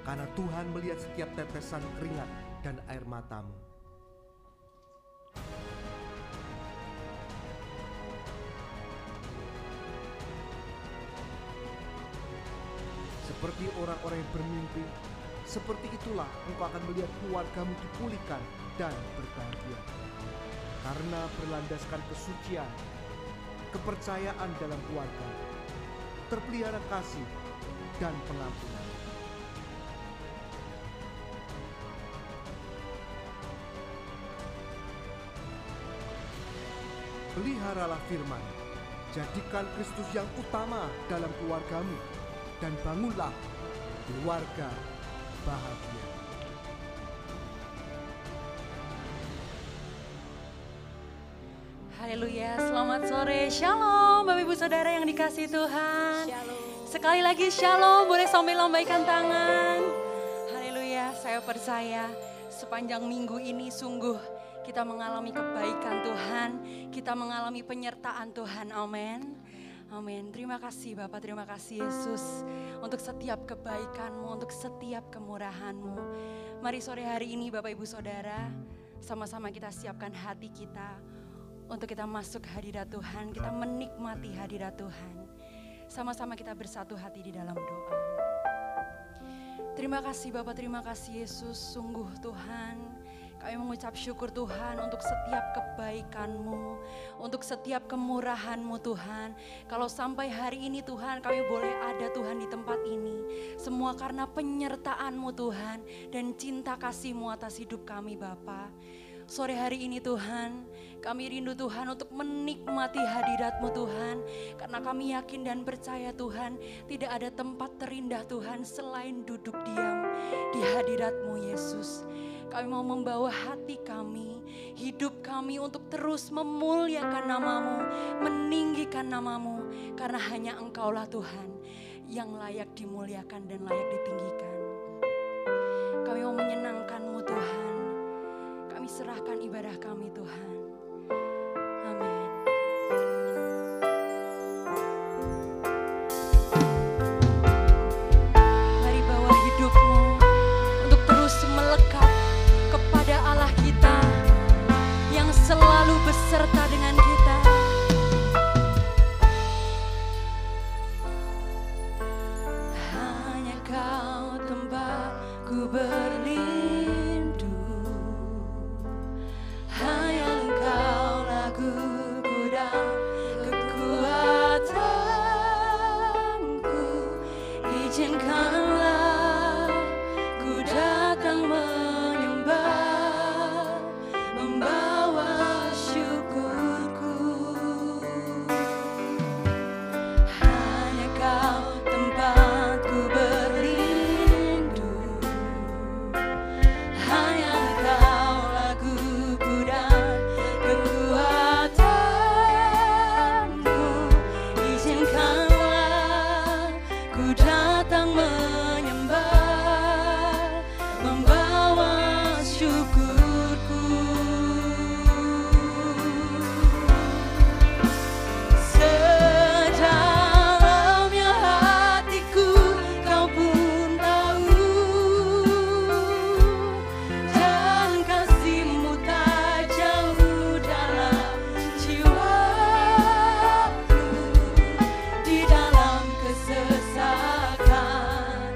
karena Tuhan melihat setiap tetesan keringat dan air matamu. Seperti orang-orang yang bermimpi, seperti itulah engkau akan melihat keluargamu dipulihkan dan berbahagia. Karena berlandaskan kesucian, kepercayaan dalam keluarga, terpelihara kasih dan pengampunan. Peliharalah firman, jadikan Kristus yang utama dalam keluargamu, dan bangunlah keluarga bahagia. Haleluya, selamat sore, shalom Bapak Ibu Saudara yang dikasihi Tuhan. Shalom. Sekali lagi shalom, boleh sambil lambaikan tangan. Haleluya, saya percaya sepanjang minggu ini sungguh kita mengalami kebaikan Tuhan, kita mengalami penyertaan Tuhan, amin. Amin. Terima kasih Bapak, terima kasih Yesus untuk setiap kebaikan-Mu, untuk setiap kemurahan-Mu. Mari sore hari ini Bapak Ibu Saudara, sama-sama kita siapkan hati kita untuk kita masuk hadirat Tuhan, kita menikmati hadirat Tuhan. Sama-sama kita bersatu hati di dalam doa. Terima kasih Bapak, terima kasih Yesus, sungguh Tuhan, kami mengucap syukur Tuhan untuk setiap kebaikan-Mu, untuk setiap kemurahan-Mu Tuhan. Kalau sampai hari ini Tuhan kami boleh ada Tuhan di tempat ini, semua karena penyertaan-Mu Tuhan dan cinta kasih-Mu atas hidup kami Bapa. Sore hari ini Tuhan, kami rindu Tuhan untuk menikmati hadirat-Mu Tuhan. Karena kami yakin dan percaya Tuhan, tidak ada tempat terindah Tuhan selain duduk diam di hadirat-Mu Yesus. Kami mau membawa hati kami, hidup kami untuk terus memuliakan nama-Mu, meninggikan nama-Mu. Karena hanya Engkaulah Tuhan yang layak dimuliakan dan layak ditinggikan. Kami mau menyenangkan-Mu Tuhan. Kami serahkan ibadah kami Tuhan. Amin. Mari bawa hidupmu untuk terus melekat kepada Allah kita yang selalu beserta dengan kita. Hanya Kau tempatku berlindung, hanya Engkau laguku dan kekuatanku. Izinkanlah ku datang menyembah, membawa syukurku. Hanya Kau tempatku berlindung, hanya Engkau laguku dan kekuatanku. Izinkanlah ku datang menyembah, membawa syukurku. Sedalamnya hatiku Kau pun tahu, dan kasih-Mu tak jauh dalam jiwaku. Di dalam kesesakan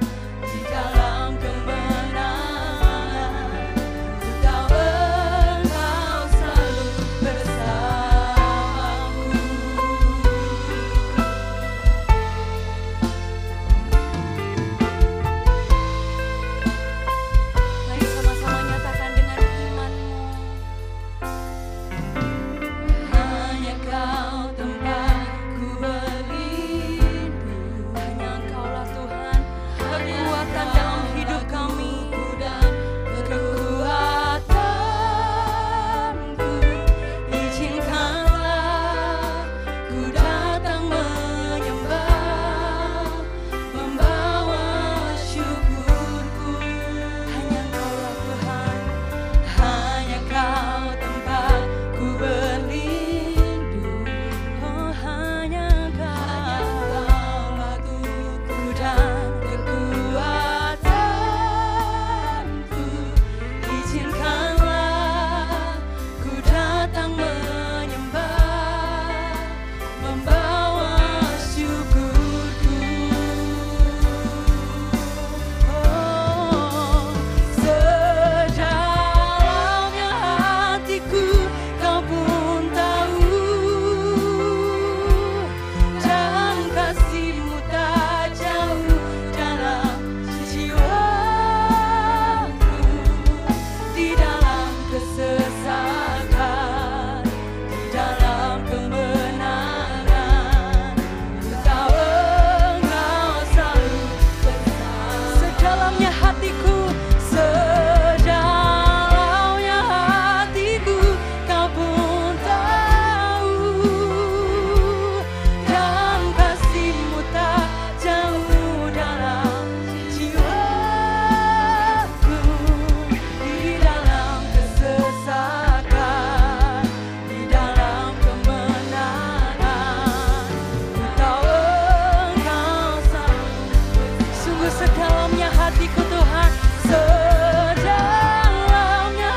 hatiku, sedalamnya hatiku Tuhan, sedalamnya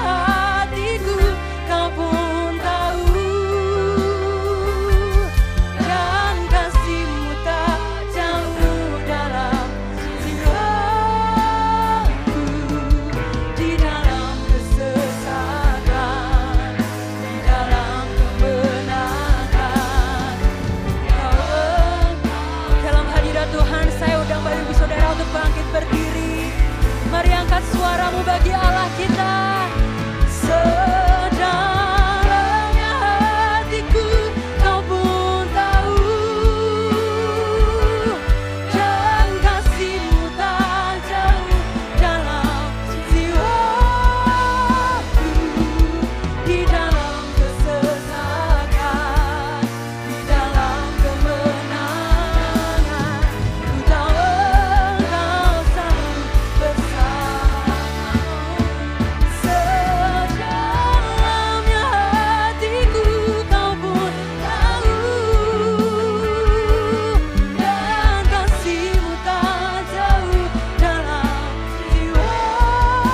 hatiku Kau pun tahu, dan kasih-Mu tak jauh dalam jiwaku, di dalam kesesakan, di dalam kemenangan. Dalam hadirat Tuhan, saya undang Bapak Ibu Saudara untuk bangkit berdiri. Mari angkat suaramu bagi Allah kita. Sedalamnya hatiku Kau pun tahu, dan kasih-Mu tak jauh dalam jiwaku, di dalam kesesakan, di dalam kemenangan. Ku tahu Engkau selalu bersamaku. Sedalamnya hatiku Kau pun tahu, dan kasih-Mu tak jauh dalam jiwaku,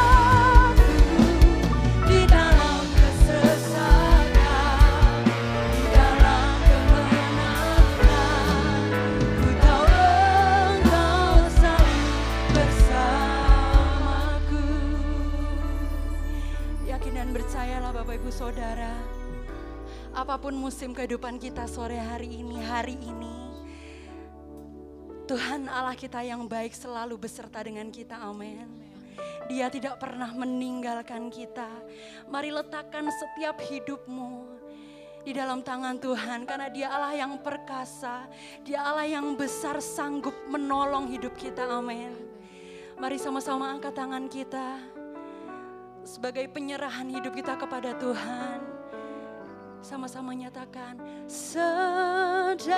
di dalam kesesakan, di dalam kemenangan. Ku tahu Engkau selalu bersamaku. Yakin dan percayalah Bapak Ibu Saudara, apapun musim kehidupan kita sore hari ini, Tuhan Allah kita yang baik selalu beserta dengan kita, amin. Dia tidak pernah meninggalkan kita. Mari letakkan setiap hidupmu di dalam tangan Tuhan, karena Dia Allah yang perkasa, Dia Allah yang besar, sanggup menolong hidup kita, amin. Mari sama-sama angkat tangan kita sebagai penyerahan hidup kita kepada Tuhan. Sama-sama nyatakan, sedalamnya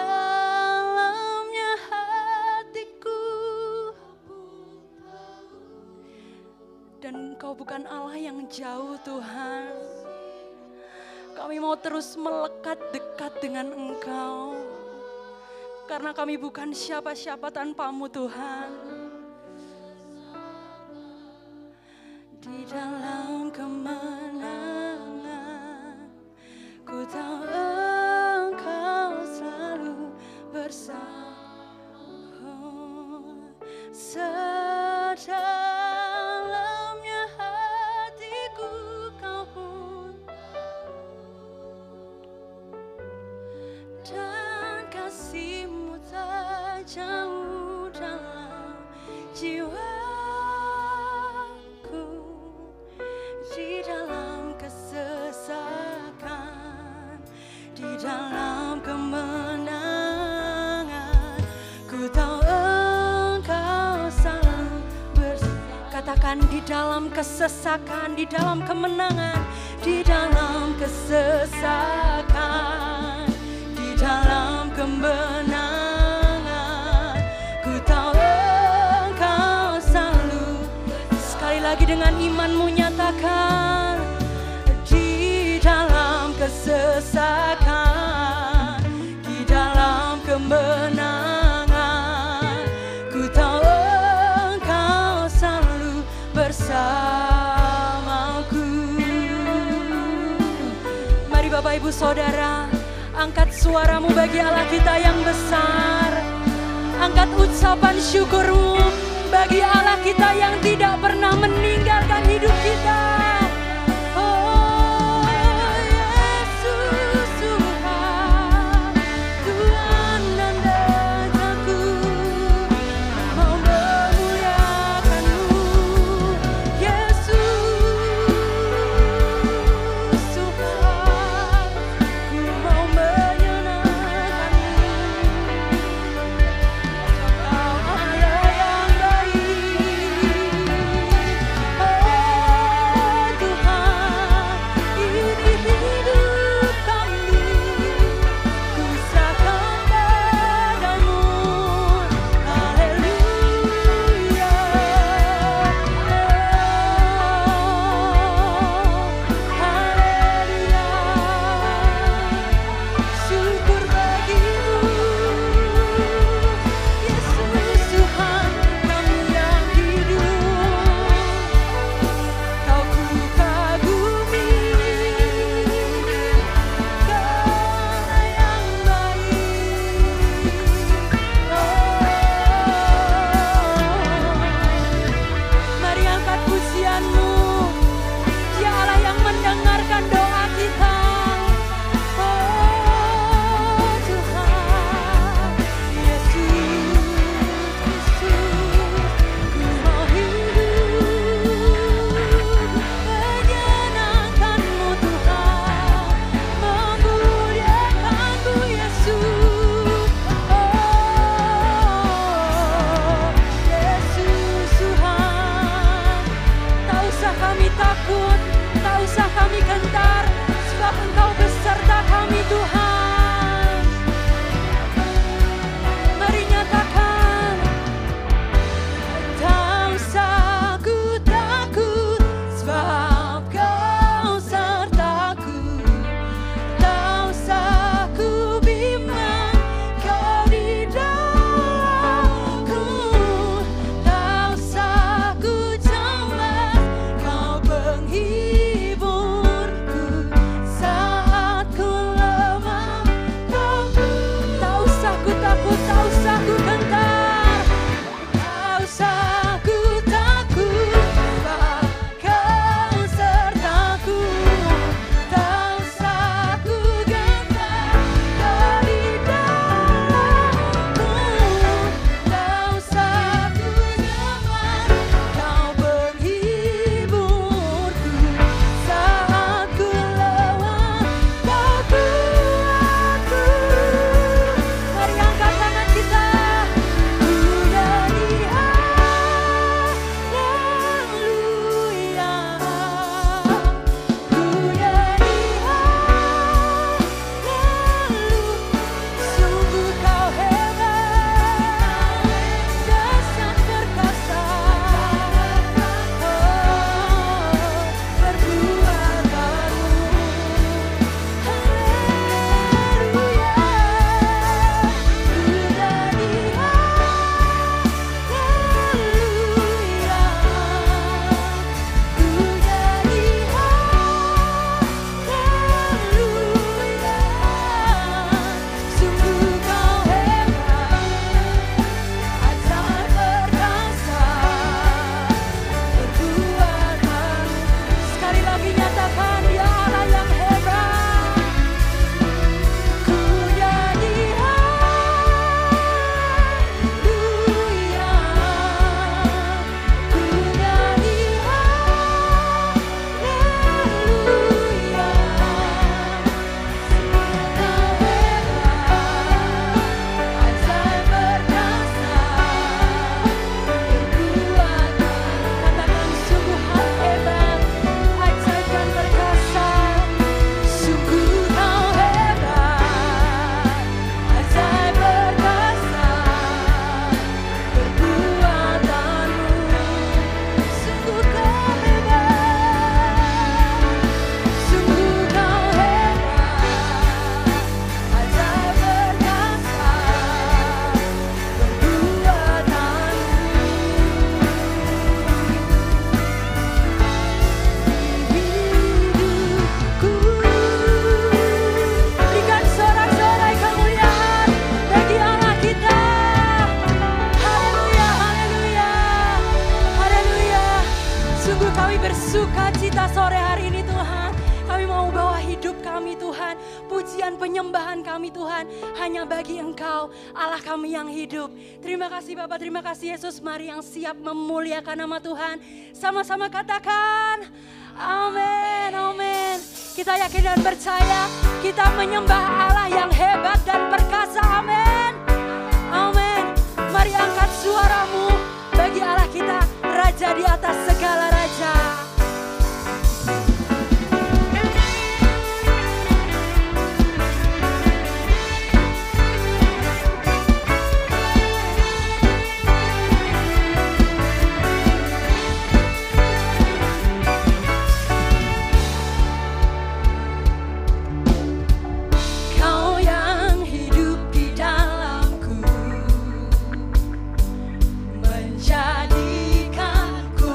hatiku, dan Engkau bukan Allah yang jauh Tuhan. Kami mau terus melekat dekat dengan Engkau, karena kami bukan siapa-siapa tanpa-Mu Tuhan. Di dalam kemenangan, ku tahu Engkau selalu bersama. Sedalamnya hatiku Kau pun tahu, dan kasih-Mu tak jauh dalam jiwaku, di dalam kesesakan, di dalam kemenangan. Ku tahu Engkau selalu bersama. Katakan, di dalam kesesakan, di dalam kemenangan, di dalam kesesakan, di dalam kemenangan. Ku tahu Engkau selalu. Sekali lagi dengan imanmu nyatakan, di dalam kesesakan, di dalam kemenangan. Ku tahu Engkau selalu bersamaku. Mari Bapak Ibu Saudara, angkat suaramu bagi Allah kita yang besar. Angkat ucapan syukurmu bagi Allah kita yang tidak pernah meninggalkan hidup kita. Oh Yesus Tuhan, Tuhan dan Rajaku, mau memuliakan-Mu. Yesus Tuhan, ku mau menyenangkan-Mu. Kau ada yang sukacita sore hari ini Tuhan. Kami mau bawa hidup kami Tuhan, pujian penyembahan kami Tuhan, hanya bagi Engkau, Allah kami yang hidup. Terima kasih Bapa, terima kasih Yesus. Mari yang siap memuliakan nama Tuhan, sama-sama katakan, amin, amin. Kita yakin dan percaya, kita menyembah Allah yang hebat dan perkasa, amin, amin. Mari angkat suaramu bagi Allah kita, Raja di atas segala raja. Jadikanku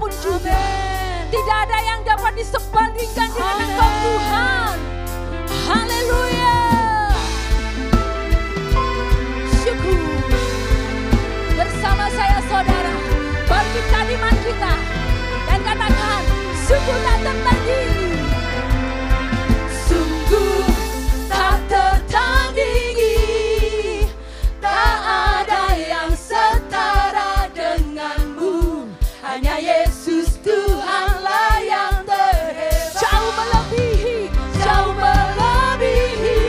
pun juga. Tidak ada yang dapat disebandingkan dengan Engkau Tuhan. Haleluya. Syukur. Bersama saya saudara, bangkitkan iman kita dan katakan, sungguh tak tertandingi. Sungguh tak tertandingi. Tak ada yang setara denganmu. Hanya Yesus Tuhanlah yang terhebat. Jauh melebihi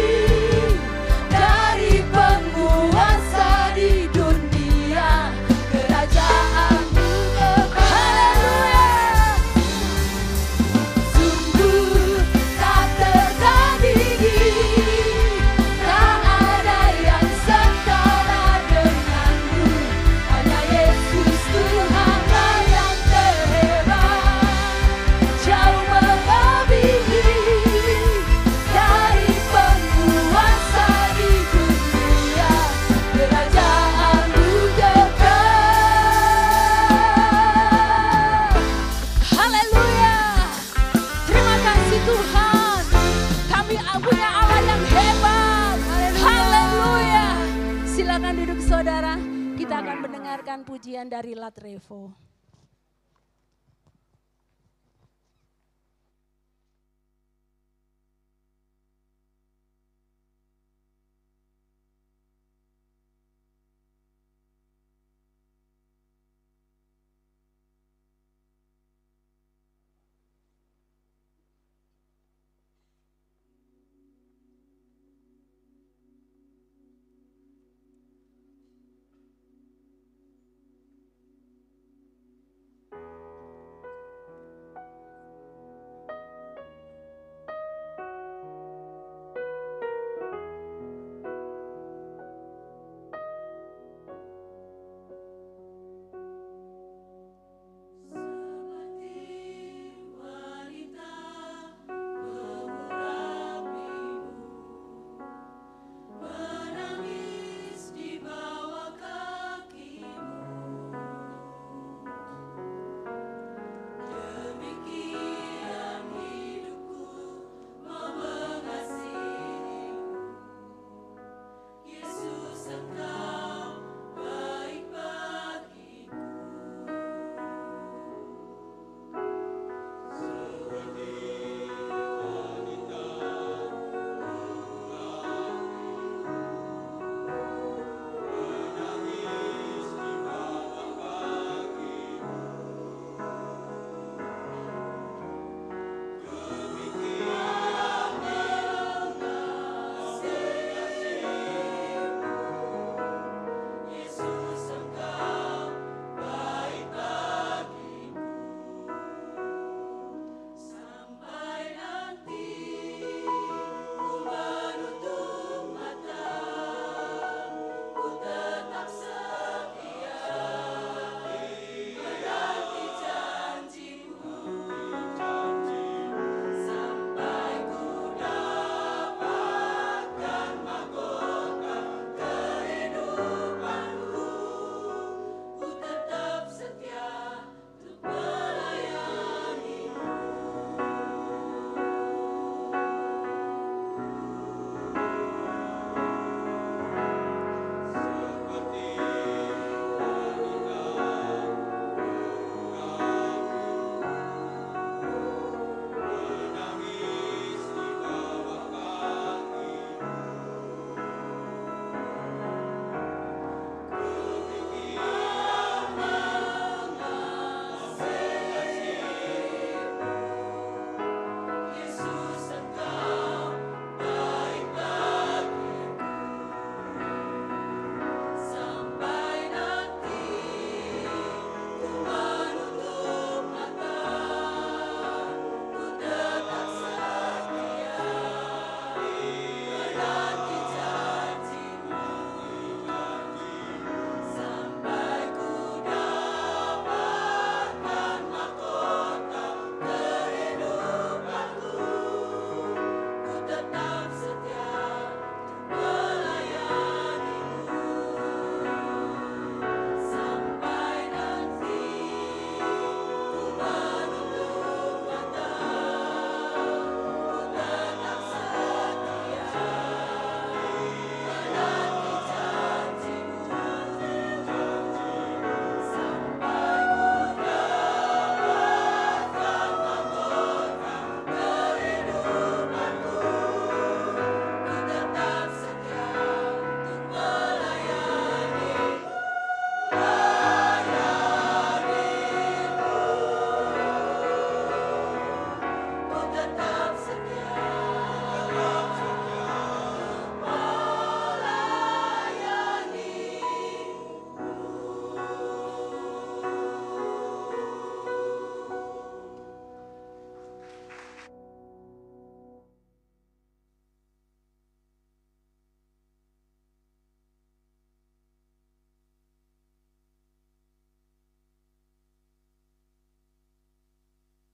dari penguasa di dunia. Kerajaan-Mu kekal. Haleluya. Sungguh tak tertandingi. Tak ada yang setara denganmu. Hanya Yesus Tuhanlah yang terhebat. Jauh melebihi dari penguasa di dunia. Kerajaan-Mu kekal. Haleluya. Terima kasih Tuhan. Kami punya Allah yang hebat. Haleluya. Silakan duduk saudara. Kita akan mendengarkan pujian dari Latrevo.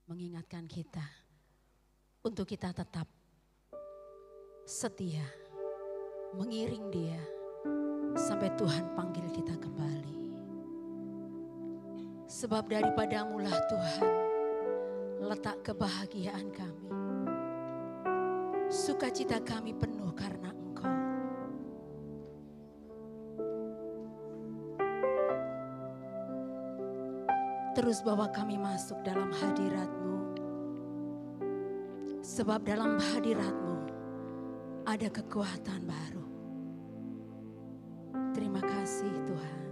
mengingatkan kita untuk kita tetap setia, mengiring Dia sampai Tuhan panggil kita kembali. Sebab daripadamu-lah Tuhan letak kebahagiaan kami. Sukacita kami penuh karena Engkau. Terus bawa kami masuk dalam hadirat-Mu. Sebab dalam hadirat-Mu ada kekuatan baru. Terima kasih Tuhan.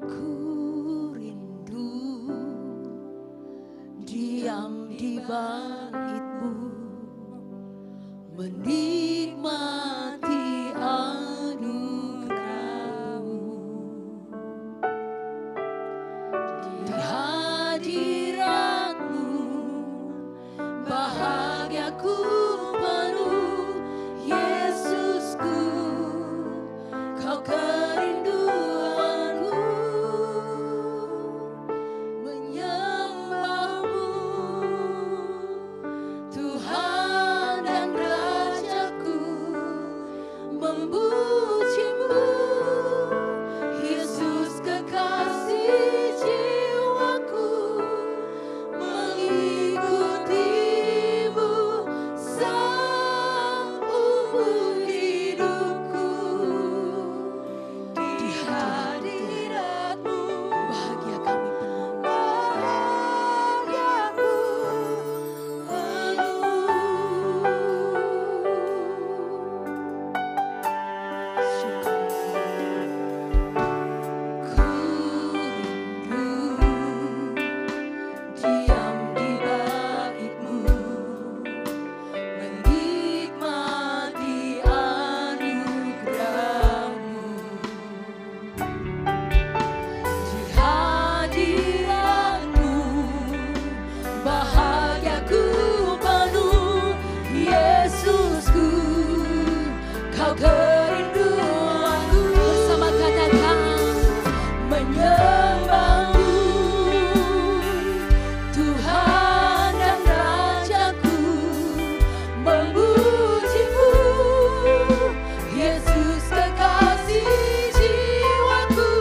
Ku rindu diam di bait-Mu, menikmati anugerah-Mu. Di hadirat-Mu bahagiaku penuh, Yesusku, Kau kerinduanku, menyembah-Mu, Tuhan dan Rajaku, memuji-Mu, Yesus kekasih jiwaku, mengikuti-Mu seumur hidupku. Di hadirat-Mu bahagia kami penuh, bahagiaku penuh. Syukur. Ku rindu diam di bait-Mu, menikmati anugerah-Mu. Di hadirat-Mu bahagiaku penuh, Yesusku, Kau kerinduanku. Bersama katakan, menyembah-Mu, Tuhan dan Rajaku, memuji-Mu, Yesus kekasih jiwaku,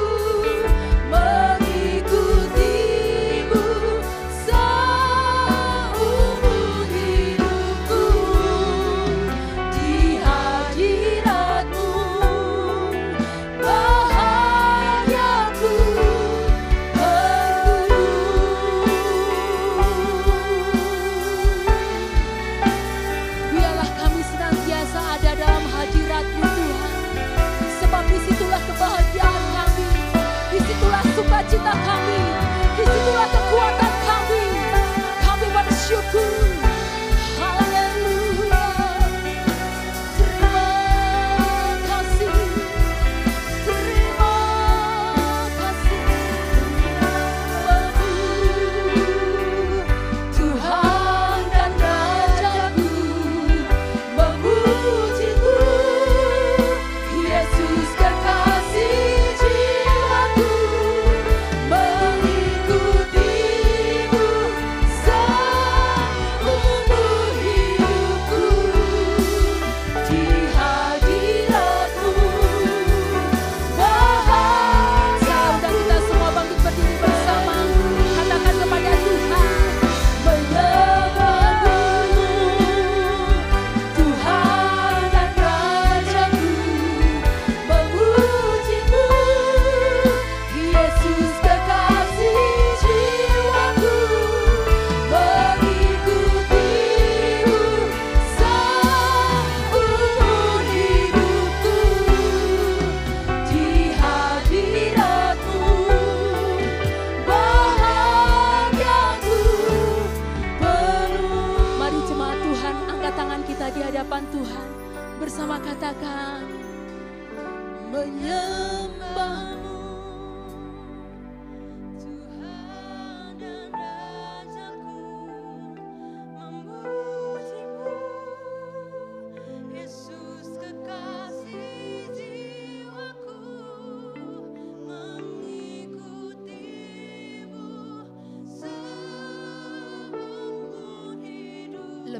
mengikuti-Mu seumur hidupku. Di hadirat-Mu bahagiaku penuh. Biarlah kami senantiasa ada dalam hadirat-Mu Tuhan, sebab disitulah kebahagiaan kami, disitulah sukacita kami, disitulah kekuatan kami. Kami bersyukur. Haleluya. Terima kasih. Terima kasih. Tuhan dan Rajaku, memuji-Mu, Yesus kekasih jiwaku, mengikuti-Mu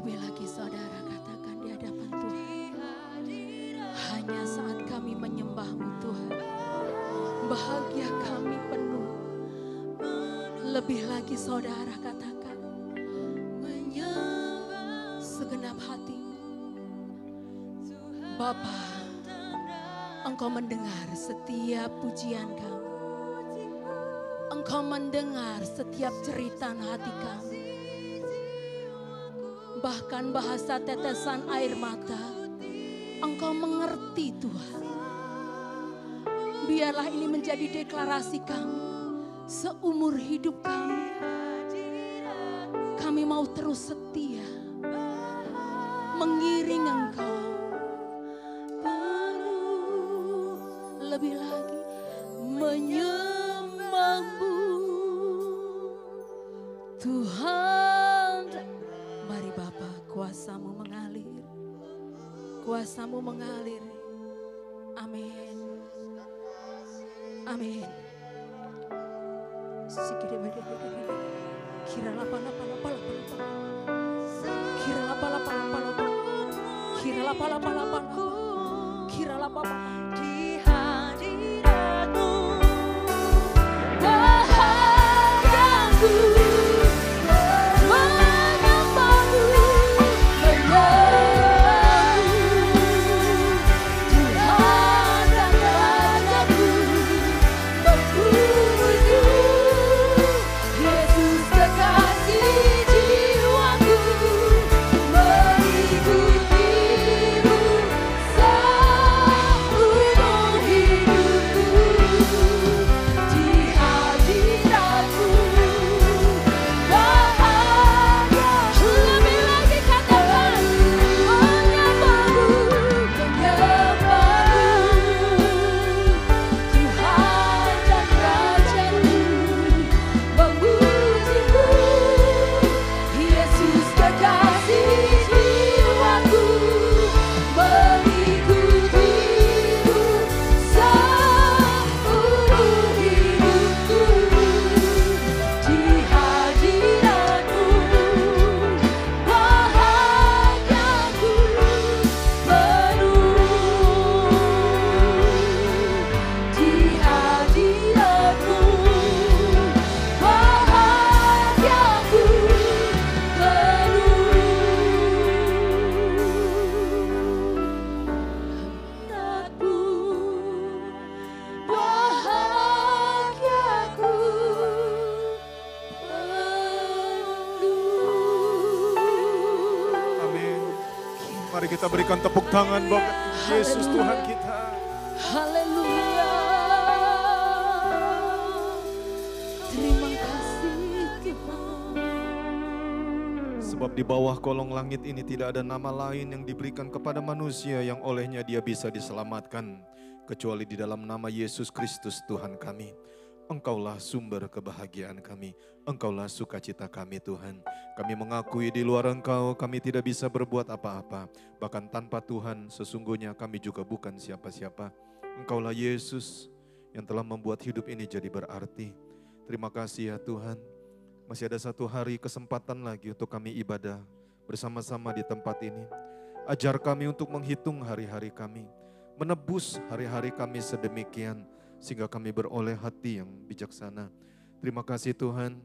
Lebih lagi saudara katakan di hadapan Tuhan. Hanya saat kami menyembah-Mu Tuhan, bahagia kami penuh. Lebih lagi saudara katakan, segenap hatimu. Bapa, Engkau mendengar setiap pujian kami. Engkau mendengar setiap jeritan hati kami. Bahkan bahasa tetesan air mata, Engkau mengerti Tuhan. Biarlah ini menjadi deklarasi kami seumur hidup kami. Kami mau terus setia mengiring Engkau. Lebih lagi menyembah-Mu Tuhan. Mari Bapa, kuasa-Mu mengalir. Kuasa-Mu mengalir. Amin. Amin. Kira lapa. Di hadirat-Mu bahagiaku menyembah-Mu, Tuhan dan Rajaku, memuji Yesus kekasih jiwaku, mengikuti-Mu seumur hidupku. Di hadirat-Mu bahagia. Lebih lagi katakan, menyembah-Mu, Tuhan dan Rajaku, memuji-Mu Yesus kekasih jiwaku, mengikuti-Mu seumur hidupku. Di hadirat-Mu bahagiaku penuh. Di hadirat-Mu bahagiaku penuh. Kehendakmu bahagiaku penuh. Amin. Mari kita berikan tepuk tangan bagi Yesus Tuhan kita. Haleluya. Terima kasih Tuhan. Sebab di bawah kolong langit ini tidak ada nama lain yang diberikan kepada manusia yang olehnya dia bisa diselamatkan, kecuali di dalam nama Yesus Kristus Tuhan kami. Engkaulah sumber kebahagiaan kami, Engkaulah sukacita kami Tuhan. Kami mengakui di luar Engkau kami tidak bisa berbuat apa-apa. Bahkan tanpa Tuhan sesungguhnya kami juga bukan siapa-siapa. Engkaulah Yesus yang telah membuat hidup ini jadi berarti. Terima kasih ya Tuhan. Masih ada satu hari kesempatan lagi untuk kami ibadah bersama-sama di tempat ini. Ajar kami untuk menghitung hari-hari kami, menebus hari-hari kami sedemikian sehingga kami beroleh hati yang bijaksana. Terima kasih Tuhan,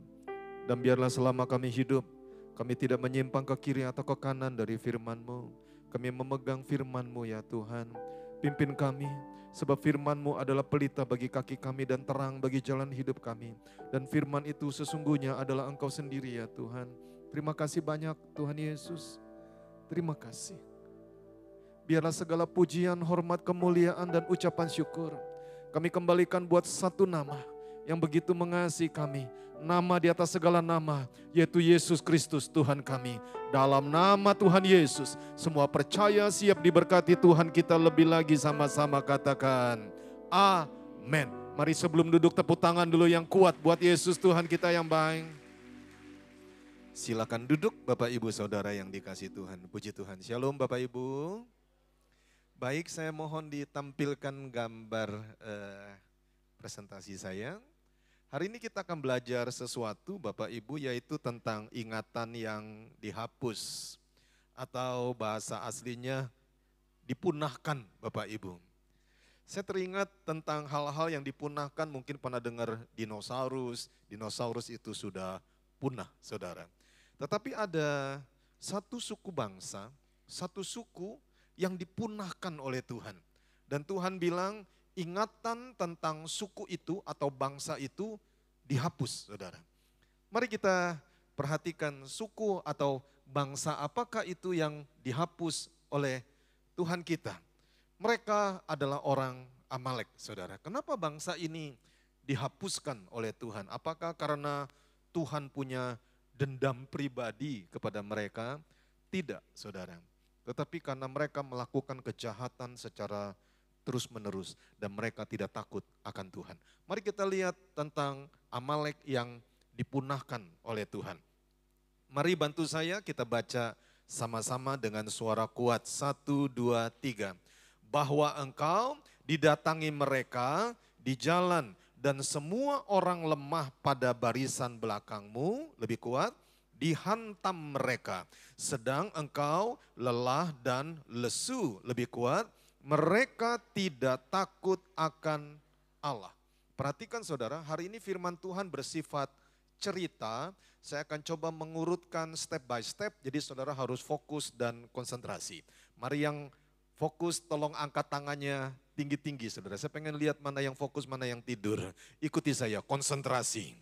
dan biarlah selama kami hidup, kami tidak menyimpang ke kiri atau ke kanan dari firman-Mu. Kami memegang firman-Mu ya Tuhan. Pimpin kami, sebab firman-Mu adalah pelita bagi kaki kami dan terang bagi jalan hidup kami. Dan firman itu sesungguhnya adalah Engkau sendiri ya Tuhan. Terima kasih banyak Tuhan Yesus. Terima kasih. Biarlah segala pujian, hormat, kemuliaan dan ucapan syukur kami kembalikan buat satu nama yang begitu mengasihi kami. Nama di atas segala nama, yaitu Yesus Kristus Tuhan kami. Dalam nama Tuhan Yesus, semua percaya siap diberkati Tuhan kita lebih lagi sama-sama katakan amin. Mari sebelum duduk tepuk tangan dulu yang kuat buat Yesus Tuhan kita yang baik. Silakan duduk Bapak Ibu Saudara yang dikasihi Tuhan. Puji Tuhan. Shalom Bapak Ibu. Baik, saya mohon ditampilkan gambar presentasi saya. Hari ini kita akan belajar sesuatu Bapak Ibu, yaitu tentang ingatan yang dihapus. atau bahasa aslinya dipunahkan Bapak Ibu. Saya teringat tentang hal-hal yang dipunahkan, mungkin pernah dengar dinosaurus. Dinosaurus itu sudah punah, saudara. Tetapi ada satu suku bangsa, satu suku yang dipunahkan oleh Tuhan. Dan Tuhan bilang ingatan tentang suku itu atau bangsa itu dihapus, saudara. Mari kita perhatikan suku atau bangsa apakah itu yang dihapus oleh Tuhan kita. Mereka adalah orang Amalek, saudara. Kenapa bangsa ini dihapuskan oleh Tuhan? Apakah karena Tuhan punya dendam pribadi kepada mereka? Tidak, saudara. Tetapi karena mereka melakukan kejahatan secara terus-menerus dan mereka tidak takut akan Tuhan. Mari kita lihat tentang Amalek yang dipunahkan oleh Tuhan. Mari bantu saya kita baca sama-sama dengan suara kuat. 1, 2, 3. Bahwa engkau didatangi mereka di jalan dan semua orang lemah pada barisan belakangmu, lebih kuat, dihantam mereka. Sedang engkau lelah dan lesu, lebih kuat, mereka tidak takut akan Allah. Perhatikan saudara, hari ini firman Tuhan bersifat cerita. Saya akan coba mengurutkan step by step, jadi saudara harus fokus dan konsentrasi. Mari yang fokus tolong angkat tangannya tinggi-tinggi saudara. Saya pengen lihat mana yang fokus, mana yang tidur. Ikuti saya, konsentrasi.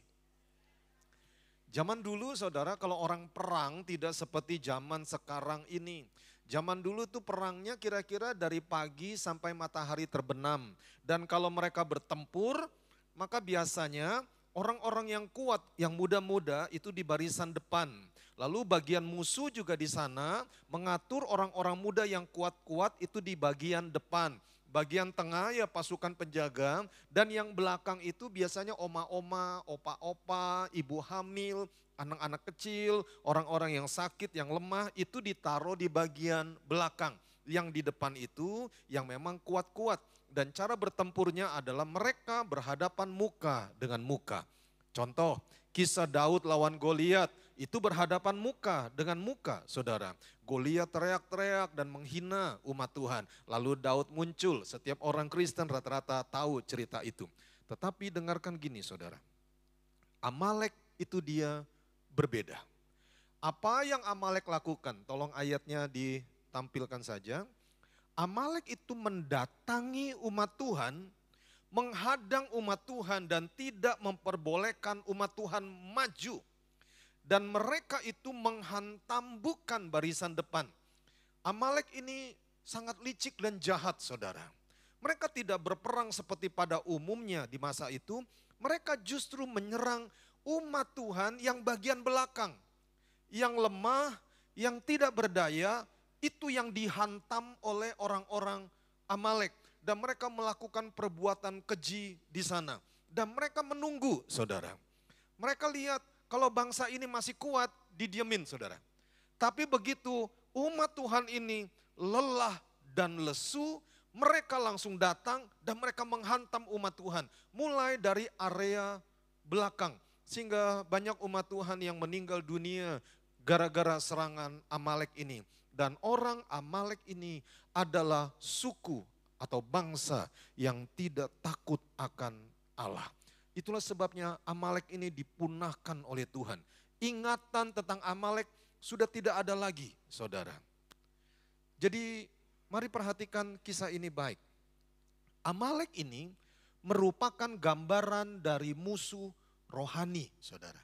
Zaman dulu saudara kalau orang perang tidak seperti zaman sekarang ini. Zaman dulu tuh perangnya kira-kira dari pagi sampai matahari terbenam. Dan kalau mereka bertempur, maka biasanya orang-orang yang kuat, yang muda-muda itu di barisan depan. Lalu bagian musuh juga di sana mengatur orang-orang muda yang kuat-kuat itu di bagian depan. Bagian tengah ya pasukan penjaga dan yang belakang itu biasanya oma-oma, opa-opa, ibu hamil, anak-anak kecil, orang-orang yang sakit, yang lemah itu ditaruh di bagian belakang. Yang di depan itu yang memang kuat-kuat. Dan cara bertempurnya adalah mereka berhadapan muka dengan muka. Contoh, kisah Daud lawan Goliat itu berhadapan muka dengan muka, saudara. Goliat teriak-teriak dan menghina umat Tuhan. Lalu Daud muncul, setiap orang Kristen rata-rata tahu cerita itu. Tetapi dengarkan gini saudara, Amalek itu dia berbeda. Apa yang Amalek lakukan? Tolong ayatnya ditampilkan saja. Amalek itu mendatangi umat Tuhan, menghadang umat Tuhan dan tidak memperbolehkan umat Tuhan maju. Dan mereka itu menghantam bukan barisan depan. Amalek ini sangat licik dan jahat saudara. Mereka tidak berperang seperti pada umumnya di masa itu. Mereka justru menyerang umat Tuhan yang bagian belakang. Yang lemah, yang tidak berdaya, itu yang dihantam oleh orang-orang Amalek. Dan mereka melakukan perbuatan keji di sana. Dan mereka menunggu saudara. Mereka lihat kalau bangsa ini masih kuat, didiemin saudara. Tapi begitu umat Tuhan ini lelah dan lesu, mereka langsung datang dan mereka menghantam umat Tuhan. Mulai dari area belakang. Sehingga banyak umat Tuhan yang meninggal dunia gara-gara serangan Amalek ini. Dan orang Amalek ini adalah suku atau bangsa yang tidak takut akan Allah. Itulah sebabnya Amalek ini dipunahkan oleh Tuhan. Ingatan tentang Amalek sudah tidak ada lagi, saudara. Jadi mari perhatikan kisah ini baik. Amalek ini merupakan gambaran dari musuh rohani, saudara.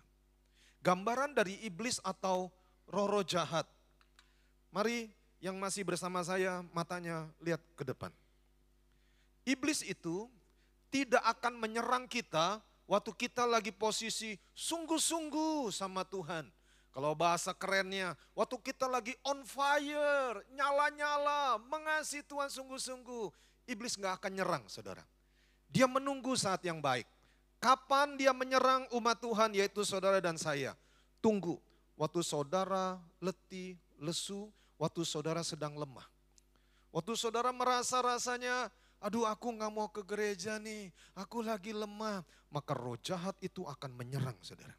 Gambaran dari iblis atau roh-roh jahat. Mari yang masih bersama saya matanya lihat ke depan. Iblis itu tidak akan menyerang kita waktu kita lagi posisi sungguh-sungguh sama Tuhan. Kalau bahasa kerennya, waktu kita lagi on fire, nyala-nyala, mengasihi Tuhan sungguh-sungguh. Iblis gak akan nyerang saudara. Dia menunggu saat yang baik. Kapan dia menyerang umat Tuhan yaitu saudara dan saya? Tunggu waktu saudara letih, lesu, waktu saudara sedang lemah. Waktu saudara merasa rasanya, aduh aku gak mau ke gereja nih, aku lagi lemah. Maka roh jahat itu akan menyerang saudara.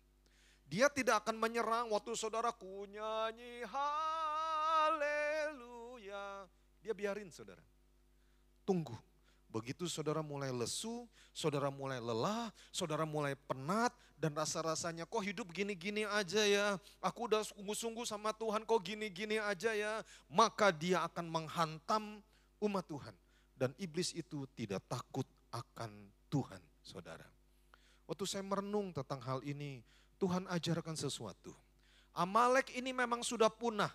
Dia tidak akan menyerang waktu saudara ku nyanyi haleluya. dia biarin saudara. Tunggu. Begitu saudara mulai lesu, saudara mulai lelah, saudara mulai penat, dan rasa-rasanya kok hidup gini-gini aja ya. Aku udah sungguh-sungguh sama Tuhan kok gini-gini aja ya. Maka dia akan menghantam umat Tuhan. Dan iblis itu tidak takut akan Tuhan saudara. Waktu saya merenung tentang hal ini, Tuhan ajarkan sesuatu. Amalek ini memang sudah punah,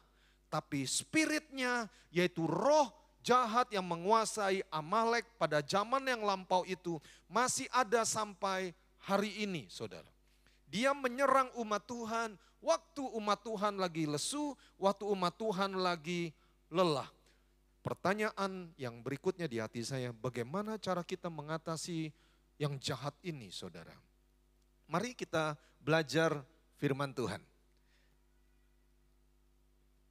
tapi spiritnya yaitu roh jahat yang menguasai Amalek pada zaman yang lampau itu masih ada sampai hari ini saudara. Dia menyerang umat Tuhan waktu umat Tuhan lagi lesu, waktu umat Tuhan lagi lelah. Pertanyaan yang berikutnya di hati saya, bagaimana cara kita mengatasi yang jahat ini saudara? Mari kita belajar firman Tuhan.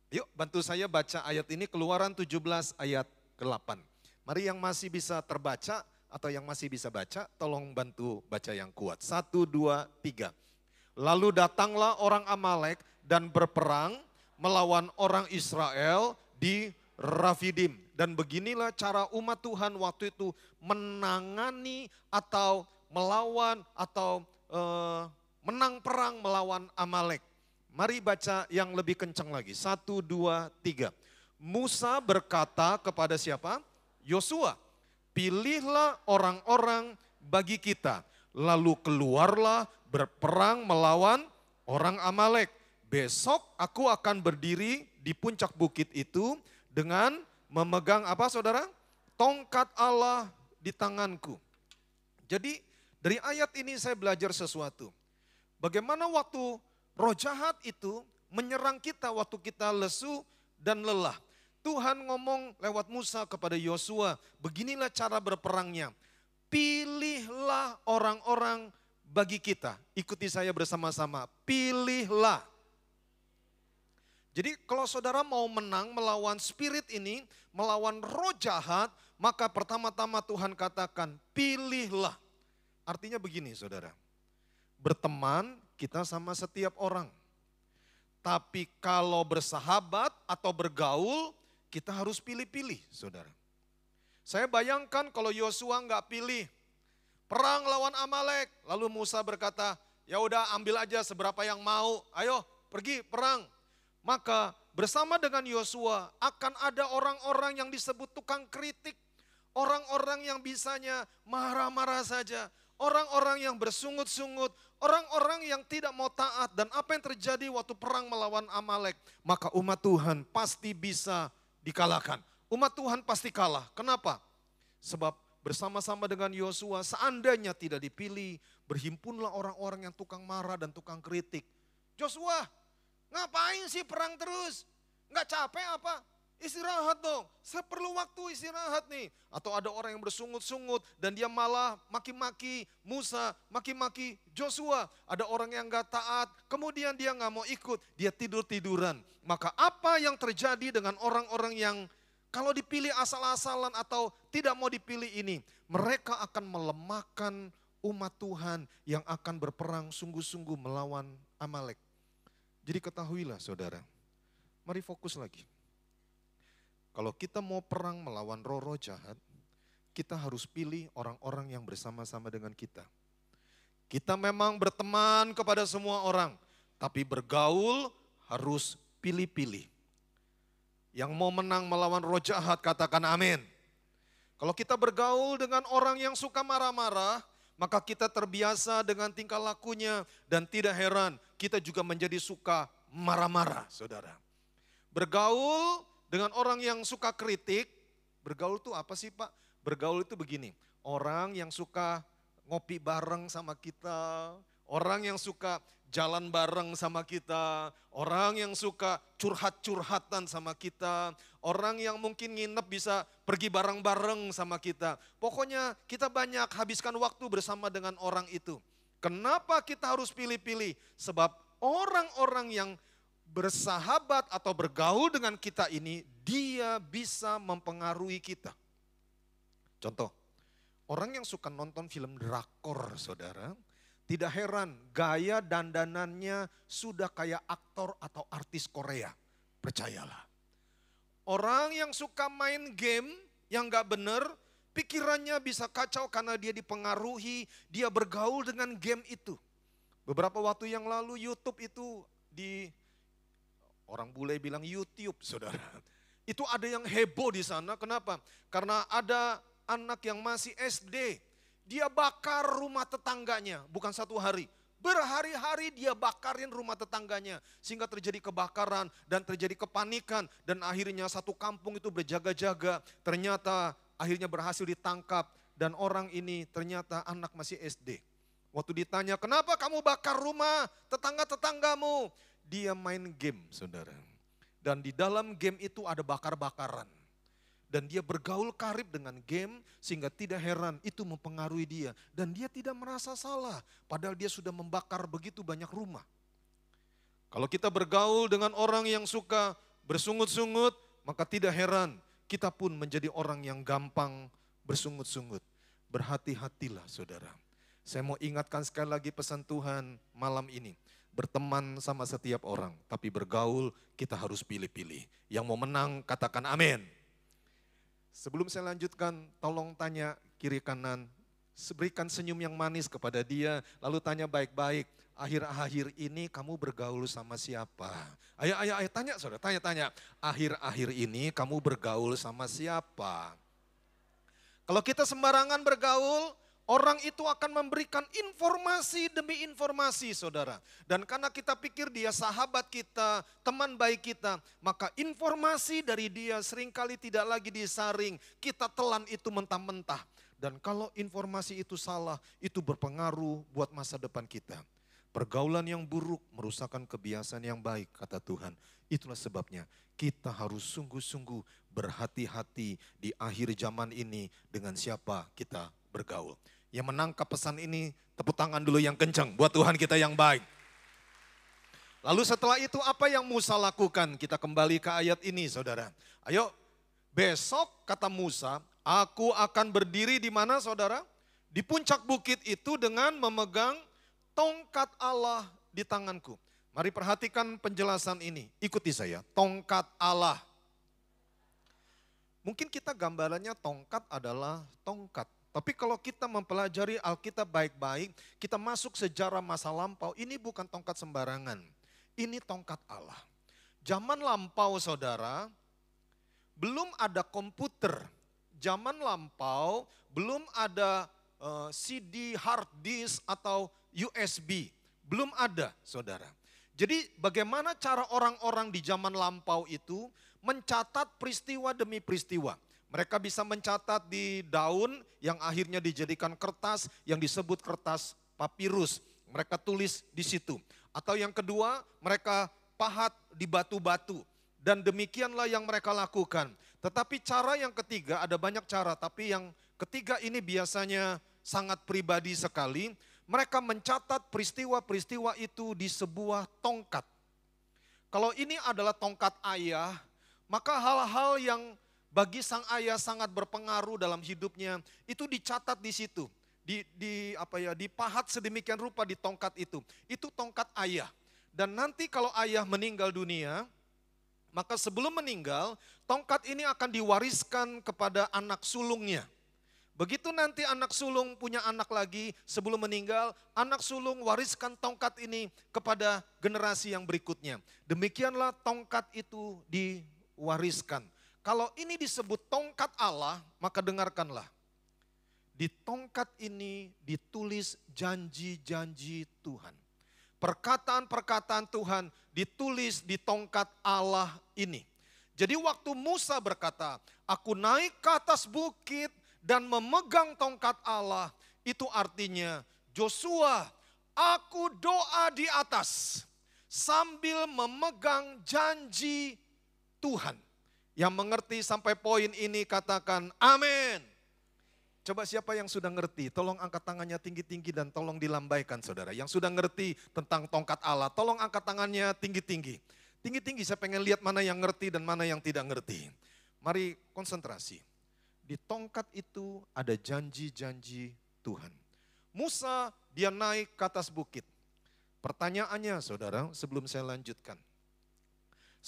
Yuk bantu saya baca ayat ini, Keluaran 17 ayat ke-8. Mari yang masih bisa terbaca atau yang masih bisa baca, tolong bantu baca yang kuat. 1, 2, 3. Lalu datanglah orang Amalek dan berperang melawan orang Israel di Rafidim. Dan beginilah cara umat Tuhan waktu itu menangani atau melawan atau menang perang melawan Amalek. Mari baca yang lebih kencang lagi. 1, 2, 3. Musa berkata kepada siapa? Yosua, pilihlah orang-orang bagi kita. Lalu keluarlah berperang melawan orang Amalek. Besok aku akan berdiri di puncak bukit itu dengan memegang apa saudara? Tongkat Allah di tanganku. Jadi dari ayat ini saya belajar sesuatu. Bagaimana waktu roh jahat itu menyerang kita waktu kita lesu dan lelah. Tuhan ngomong lewat Musa kepada Yosua, beginilah cara berperangnya. Pilihlah orang-orang bagi kita. Ikuti saya bersama-sama, pilihlah. Jadi kalau saudara mau menang melawan spirit ini, melawan roh jahat, maka pertama-tama Tuhan katakan, pilihlah. Artinya begini saudara, berteman kita sama setiap orang. Tapi kalau bersahabat atau bergaul, kita harus pilih-pilih saudara. Saya bayangkan kalau Yosua nggak pilih, perang lawan Amalek. Lalu Musa berkata, ya udah ambil aja seberapa yang mau, ayo pergi perang. Maka bersama dengan Yosua akan ada orang-orang yang disebut tukang kritik. Orang-orang yang bisanya marah-marah saja. Orang-orang yang bersungut-sungut, orang-orang yang tidak mau taat. Dan apa yang terjadi waktu perang melawan Amalek? Maka umat Tuhan pasti bisa dikalahkan. Umat Tuhan pasti kalah. Kenapa? Sebab bersama-sama dengan Yosua seandainya tidak dipilih, berhimpunlah orang-orang yang tukang marah dan tukang kritik. Yosua, ngapain sih perang terus? Nggak capek apa? Istirahat dong, saya perlu waktu istirahat nih. Atau ada orang yang bersungut-sungut dan dia malah maki-maki Musa, maki-maki Joshua. Ada orang yang gak taat, kemudian dia gak mau ikut, dia tidur-tiduran. Maka apa yang terjadi dengan orang-orang yang kalau dipilih asal-asalan atau tidak mau dipilih ini, mereka akan melemahkan umat Tuhan yang akan berperang sungguh-sungguh melawan Amalek. Jadi ketahuilah saudara, mari fokus lagi. Kalau kita mau perang melawan roh-roh jahat, kita harus pilih orang-orang yang bersama-sama dengan kita. Kita memang berteman kepada semua orang, tapi bergaul harus pilih-pilih. Yang mau menang melawan roh jahat katakan amin. Kalau kita bergaul dengan orang yang suka marah-marah, maka kita terbiasa dengan tingkah lakunya dan tidak heran kita juga menjadi suka marah-marah saudara. Bergaul dengan orang yang suka kritik, bergaul itu apa sih Pak? Bergaul itu begini, orang yang suka ngopi bareng sama kita, orang yang suka jalan bareng sama kita, orang yang suka curhat-curhatan sama kita, orang yang mungkin nginep bisa pergi bareng-bareng sama kita. Pokoknya kita banyak habiskan waktu bersama dengan orang itu. Kenapa kita harus pilih-pilih? Sebab orang-orang yang bersahabat atau bergaul dengan kita ini, dia bisa mempengaruhi kita. Contoh, orang yang suka nonton film drakor saudara, tidak heran gaya dandanannya sudah kayak aktor atau artis Korea. Percayalah. Orang yang suka main game yang gak benar, pikirannya bisa kacau karena dia dipengaruhi, dia bergaul dengan game itu. Beberapa waktu yang lalu YouTube itu orang bule bilang YouTube, saudara. Itu ada yang heboh di sana, kenapa? Karena ada anak yang masih SD, dia bakar rumah tetangganya, bukan satu hari. Berhari-hari dia bakarin rumah tetangganya sehingga terjadi kebakaran dan terjadi kepanikan dan akhirnya satu kampung itu berjaga-jaga. Ternyata akhirnya berhasil ditangkap dan orang ini ternyata anak masih SD. Waktu ditanya, kenapa kamu bakar rumah tetangga-tetanggamu? Dia main game, saudara. Dan di dalam game itu ada bakar-bakaran. Dan dia bergaul karib dengan game sehingga tidak heran itu mempengaruhi dia. Dan dia tidak merasa salah padahal dia sudah membakar begitu banyak rumah. Kalau kita bergaul dengan orang yang suka bersungut-sungut, maka tidak heran kita pun menjadi orang yang gampang bersungut-sungut. Berhati-hatilah saudara. Saya mau ingatkan sekali lagi pesan Tuhan malam ini. Berteman sama setiap orang, tapi bergaul kita harus pilih-pilih. Yang mau menang katakan amin. Sebelum saya lanjutkan, tolong tanya kiri kanan, berikan senyum yang manis kepada dia, lalu tanya baik-baik, akhir-akhir ini kamu bergaul sama siapa? Ayo, tanya saudara, tanya. Akhir-akhir ini kamu bergaul sama siapa? Kalau kita sembarangan bergaul, orang itu akan memberikan informasi demi informasi saudara. Dan karena kita pikir dia sahabat kita, teman baik kita, maka informasi dari dia seringkali tidak lagi disaring. Kita telan itu mentah-mentah. Dan kalau informasi itu salah, itu berpengaruh buat masa depan kita. Pergaulan yang buruk merusakkan kebiasaan yang baik, kata Tuhan. Itulah sebabnya kita harus sungguh-sungguh berhati-hati di akhir zaman ini dengan siapa kita bergaul. Yang menangkap pesan ini, tepuk tangan dulu yang kencang buat Tuhan kita yang baik. Lalu setelah itu apa yang Musa lakukan? Kita kembali ke ayat ini saudara. Ayo, besok kata Musa, aku akan berdiri di mana saudara? Di puncak bukit itu dengan memegang tongkat Allah di tanganku. Mari perhatikan penjelasan ini, ikuti saya, tongkat Allah. Mungkin kita gambarannya tongkat adalah tongkat. Tapi kalau kita mempelajari Alkitab baik-baik, kita masuk sejarah masa lampau, ini bukan tongkat sembarangan. Ini tongkat Allah. Zaman lampau saudara, belum ada komputer. Zaman lampau belum ada CD, hard disk atau USB. Belum ada saudara. Jadi bagaimana cara orang-orang di zaman lampau itu mencatat peristiwa demi peristiwa. Mereka bisa mencatat di daun yang akhirnya dijadikan kertas yang disebut kertas papirus. Mereka tulis di situ. Atau yang kedua, mereka pahat di batu-batu. Dan demikianlah yang mereka lakukan. Tetapi cara yang ketiga, ada banyak cara, tapi yang ketiga ini biasanya sangat pribadi sekali. Mereka mencatat peristiwa-peristiwa itu di sebuah tongkat. Kalau ini adalah tongkat ayah, maka hal-hal yang bagi sang ayah sangat berpengaruh dalam hidupnya, itu dicatat di situ. Dipahat sedemikian rupa di tongkat itu. Itu tongkat ayah. Dan nanti kalau ayah meninggal dunia, maka sebelum meninggal, tongkat ini akan diwariskan kepada anak sulungnya. Begitu nanti anak sulung punya anak lagi sebelum meninggal, anak sulung wariskan tongkat ini kepada generasi yang berikutnya. Demikianlah tongkat itu diwariskan. Kalau ini disebut tongkat Allah, maka dengarkanlah. Di tongkat ini ditulis janji-janji Tuhan. Perkataan-perkataan Tuhan ditulis di tongkat Allah ini. Jadi waktu Musa berkata, aku naik ke atas bukit dan memegang tongkat Allah, itu artinya Joshua, aku doa di atas sambil memegang janji Tuhan. Yang mengerti sampai poin ini katakan amin. Coba siapa yang sudah ngerti, tolong angkat tangannya tinggi-tinggi dan tolong dilambaikan saudara. Yang sudah ngerti tentang tongkat Allah, tolong angkat tangannya tinggi-tinggi. Tinggi-tinggi saya pengen lihat mana yang ngerti dan mana yang tidak ngerti. Mari konsentrasi. Di tongkat itu ada janji-janji Tuhan. Musa dia naik ke atas bukit. Pertanyaannya saudara sebelum saya lanjutkan.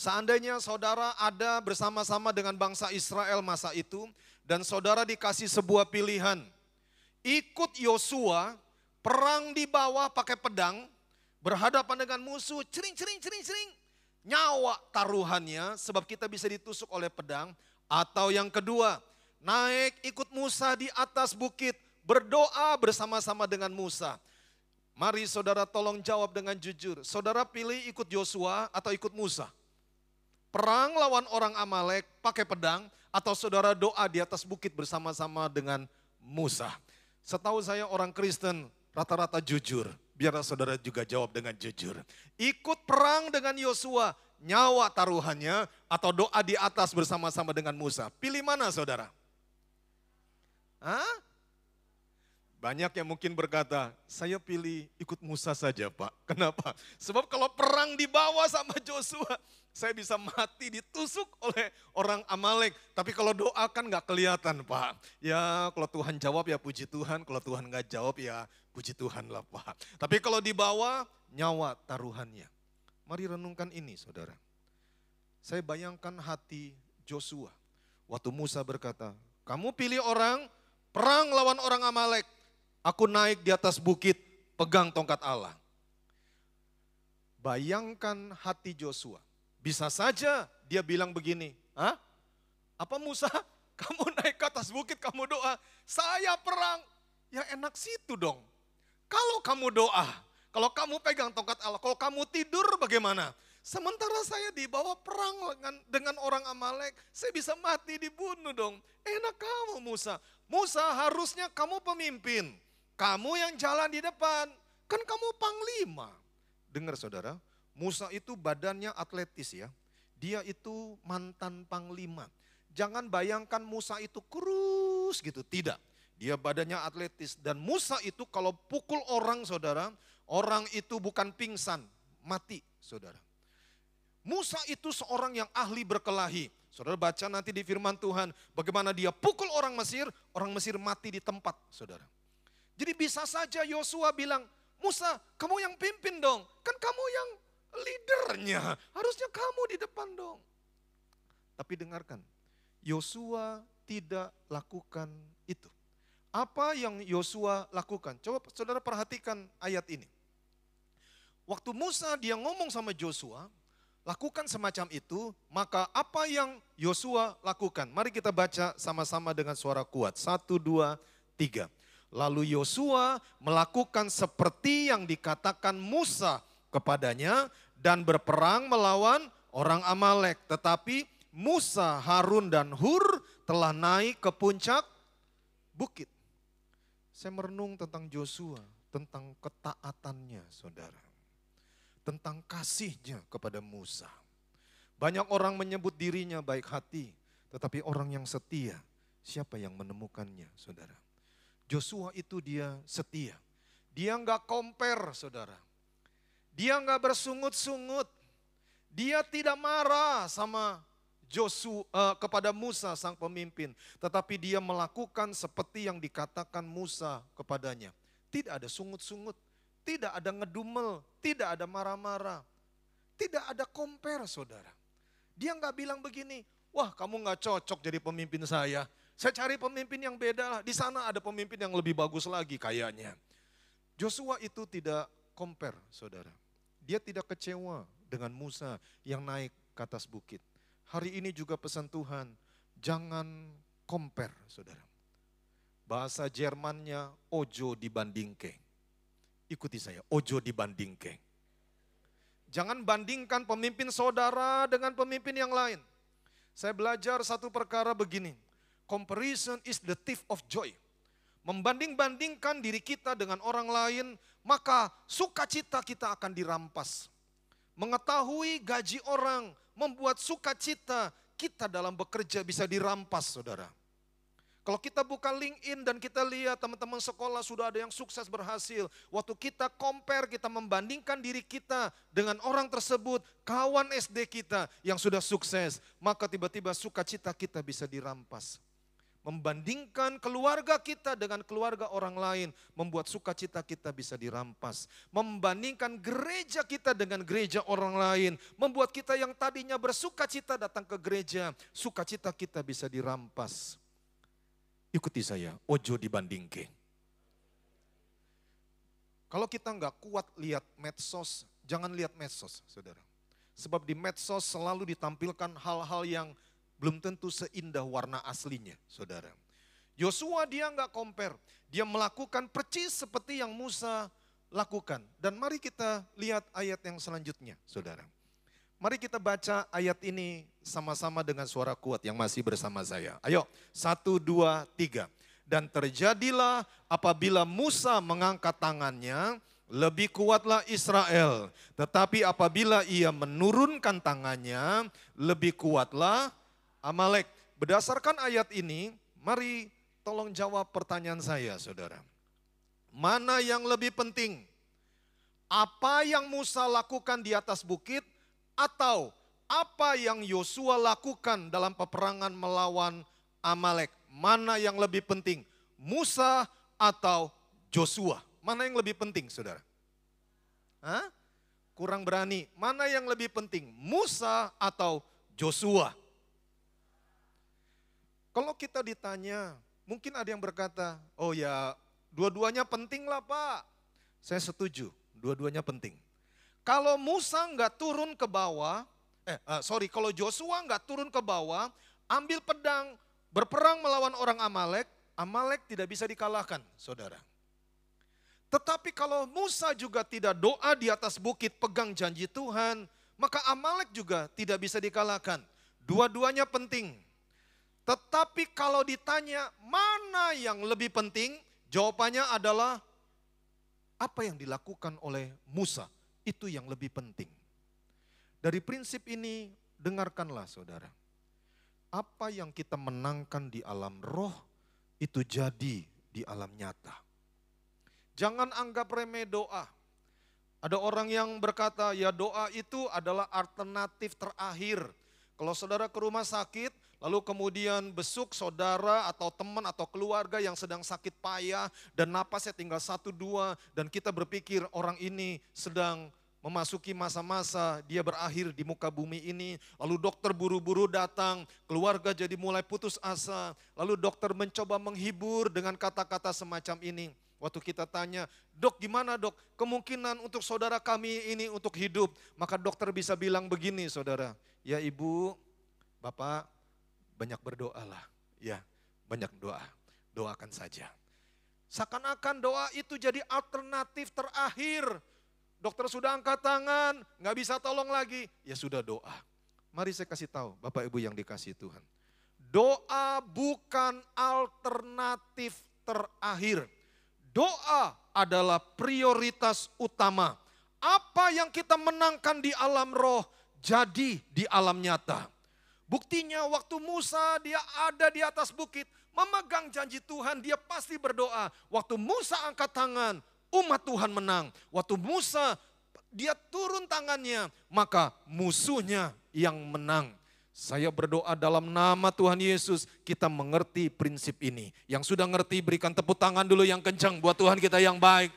Seandainya saudara ada bersama-sama dengan bangsa Israel masa itu, dan saudara dikasih sebuah pilihan, ikut Yosua, perang di bawah pakai pedang, berhadapan dengan musuh, cering, nyawa taruhannya sebab kita bisa ditusuk oleh pedang. Atau yang kedua, naik ikut Musa di atas bukit, berdoa bersama-sama dengan Musa. Mari saudara tolong jawab dengan jujur, saudara pilih ikut Yosua atau ikut Musa? Perang lawan orang Amalek pakai pedang, atau saudara doa di atas bukit bersama-sama dengan Musa? Setahu saya orang Kristen rata-rata jujur. Biar saudara juga jawab dengan jujur. Ikut perang dengan Yosua, nyawa taruhannya, atau doa di atas bersama-sama dengan Musa? Pilih mana saudara? Hah? Banyak yang mungkin berkata, saya pilih ikut Musa saja Pak. Kenapa? Sebab kalau perang dibawa sama Joshua, saya bisa mati ditusuk oleh orang Amalek. Tapi kalau doa kan gak kelihatan Pak. Ya kalau Tuhan jawab ya puji Tuhan, kalau Tuhan gak jawab ya puji Tuhan lah Pak. Tapi kalau dibawa, nyawa taruhannya. Mari renungkan ini saudara. Saya bayangkan hati Joshua. Waktu Musa berkata, kamu pilih orang, perang lawan orang Amalek. Aku naik di atas bukit, pegang tongkat Allah. Bayangkan hati Joshua. Bisa saja dia bilang begini, hah? Apa Musa? Kamu naik ke atas bukit, kamu doa. Saya perang, ya enak situ dong. Kalau kamu doa, kalau kamu pegang tongkat Allah, kalau kamu tidur bagaimana? Sementara saya dibawa perang dengan orang Amalek, saya bisa mati dibunuh dong. Enak kamu Musa. Musa harusnya kamu pemimpin. Kamu yang jalan di depan, kan kamu panglima. Dengar saudara, Musa itu badannya atletis ya. Dia itu mantan panglima. Jangan bayangkan Musa itu kurus gitu, tidak. Dia badannya atletis dan Musa itu kalau pukul orang saudara, orang itu bukan pingsan, mati saudara. Musa itu seorang yang ahli berkelahi. Saudara baca nanti di firman Tuhan, bagaimana dia pukul orang Mesir mati di tempat saudara. Jadi bisa saja Yosua bilang, Musa kamu yang pimpin dong, kan kamu yang leadernya, harusnya kamu di depan dong. Tapi dengarkan, Yosua tidak lakukan itu. Apa yang Yosua lakukan? Coba saudara perhatikan ayat ini. Waktu Musa dia ngomong sama Joshua, lakukan semacam itu, maka apa yang Yosua lakukan? Mari kita baca sama-sama dengan suara kuat. 1, 2, 3. Lalu Yosua melakukan seperti yang dikatakan Musa kepadanya dan berperang melawan orang Amalek. Tetapi Musa, Harun dan Hur telah naik ke puncak bukit. Saya merenung tentang Joshua, tentang ketaatannya saudara. Tentang kasihnya kepada Musa. Banyak orang menyebut dirinya baik hati, tetapi orang yang setia, siapa yang menemukannya saudara? Joshua itu dia setia. Dia enggak compare saudara. Dia enggak bersungut-sungut. Dia tidak marah sama Joshua kepada Musa sang pemimpin. Tetapi dia melakukan seperti yang dikatakan Musa kepadanya. Tidak ada sungut-sungut. Tidak ada ngedumel. Tidak ada marah-marah. Tidak ada compare saudara. Dia enggak bilang begini, wah kamu enggak cocok jadi pemimpin saya. Saya cari pemimpin yang beda lah. Di sana ada pemimpin yang lebih bagus lagi kayaknya. Joshua itu tidak compare saudara. Dia tidak kecewa dengan Musa yang naik ke atas bukit. Hari ini juga pesan Tuhan, jangan compare saudara. Bahasa Jermannya ojo dibandingke. Ikuti saya, ojo dibandingke. Jangan bandingkan pemimpin saudara dengan pemimpin yang lain. Saya belajar satu perkara begini. Comparison is the thief of joy. Membanding-bandingkan diri kita dengan orang lain, maka sukacita kita akan dirampas. Mengetahui gaji orang, membuat sukacita kita dalam bekerja bisa dirampas saudara. Kalau kita buka LinkedIn dan kita lihat teman-teman sekolah sudah ada yang sukses berhasil. Waktu kita compare, kita membandingkan diri kita dengan orang tersebut, kawan SD kita yang sudah sukses. Maka tiba-tiba sukacita kita bisa dirampas. Membandingkan keluarga kita dengan keluarga orang lain, membuat sukacita kita bisa dirampas. Membandingkan gereja kita dengan gereja orang lain, membuat kita yang tadinya bersukacita datang ke gereja, sukacita kita bisa dirampas. Ikuti saya, ojo dibandingke. Kalau kita nggak kuat lihat medsos, jangan lihat medsos, saudara. Sebab di medsos selalu ditampilkan hal-hal yang belum tentu seindah warna aslinya, saudara. Yosua dia nggak compare, dia melakukan percis seperti yang Musa lakukan. Dan mari kita lihat ayat yang selanjutnya, saudara. Mari kita baca ayat ini sama-sama dengan suara kuat yang masih bersama saya. Ayo, 1, 2, 3. Dan terjadilah apabila Musa mengangkat tangannya, lebih kuatlah Israel. Tetapi apabila ia menurunkan tangannya, lebih kuatlah Amalek. Berdasarkan ayat ini, mari tolong jawab pertanyaan saya, saudara. Mana yang lebih penting? Apa yang Musa lakukan di atas bukit atau apa yang Yosua lakukan dalam peperangan melawan Amalek? Mana yang lebih penting? Musa atau Joshua? Mana yang lebih penting, saudara? Hah? Kurang berani. Mana yang lebih penting? Musa atau Joshua? Kalau kita ditanya, mungkin ada yang berkata, oh ya dua-duanya penting lah Pak. Saya setuju, dua-duanya penting. Kalau Musa nggak turun ke bawah, kalau Joshua nggak turun ke bawah, ambil pedang, berperang melawan orang Amalek, Amalek tidak bisa dikalahkan, saudara. Tetapi kalau Musa juga tidak doa di atas bukit pegang janji Tuhan, maka Amalek juga tidak bisa dikalahkan. Dua-duanya penting. Tetapi kalau ditanya mana yang lebih penting, jawabannya adalah apa yang dilakukan oleh Musa, itu yang lebih penting. Dari prinsip ini, dengarkanlah saudara. Apa yang kita menangkan di alam roh, itu jadi di alam nyata. Jangan anggap remeh doa. Ada orang yang berkata, ya doa itu adalah alternatif terakhir. Kalau saudara ke rumah sakit, lalu kemudian besuk saudara atau teman atau keluarga yang sedang sakit payah dan napasnya tinggal 1, 2 dan kita berpikir orang ini sedang memasuki masa-masa dia berakhir di muka bumi ini. Lalu dokter buru-buru datang, keluarga jadi mulai putus asa. Lalu dokter mencoba menghibur dengan kata-kata semacam ini. Waktu kita tanya, dok gimana dok? Kemungkinan untuk saudara kami ini untuk hidup. Maka dokter bisa bilang begini saudara, ya ibu, bapak banyak berdoalah. Ya banyak doa, doakan saja. Seakan-akan doa itu jadi alternatif terakhir. Dokter sudah angkat tangan, gak bisa tolong lagi. Ya sudah doa. Mari saya kasih tahu Bapak Ibu yang dikasihi Tuhan. Doa bukan alternatif terakhir. Doa adalah prioritas utama. Apa yang kita menangkan di alam roh, jadi di alam nyata. Buktinya waktu Musa dia ada di atas bukit, memegang janji Tuhan, dia pasti berdoa. Waktu Musa angkat tangan, umat Tuhan menang. Waktu Musa dia turun tangannya, maka musuhnya yang menang. Saya berdoa dalam nama Tuhan Yesus, kita mengerti prinsip ini. Yang sudah ngerti berikan tepuk tangan dulu yang kencang buat Tuhan kita yang baik.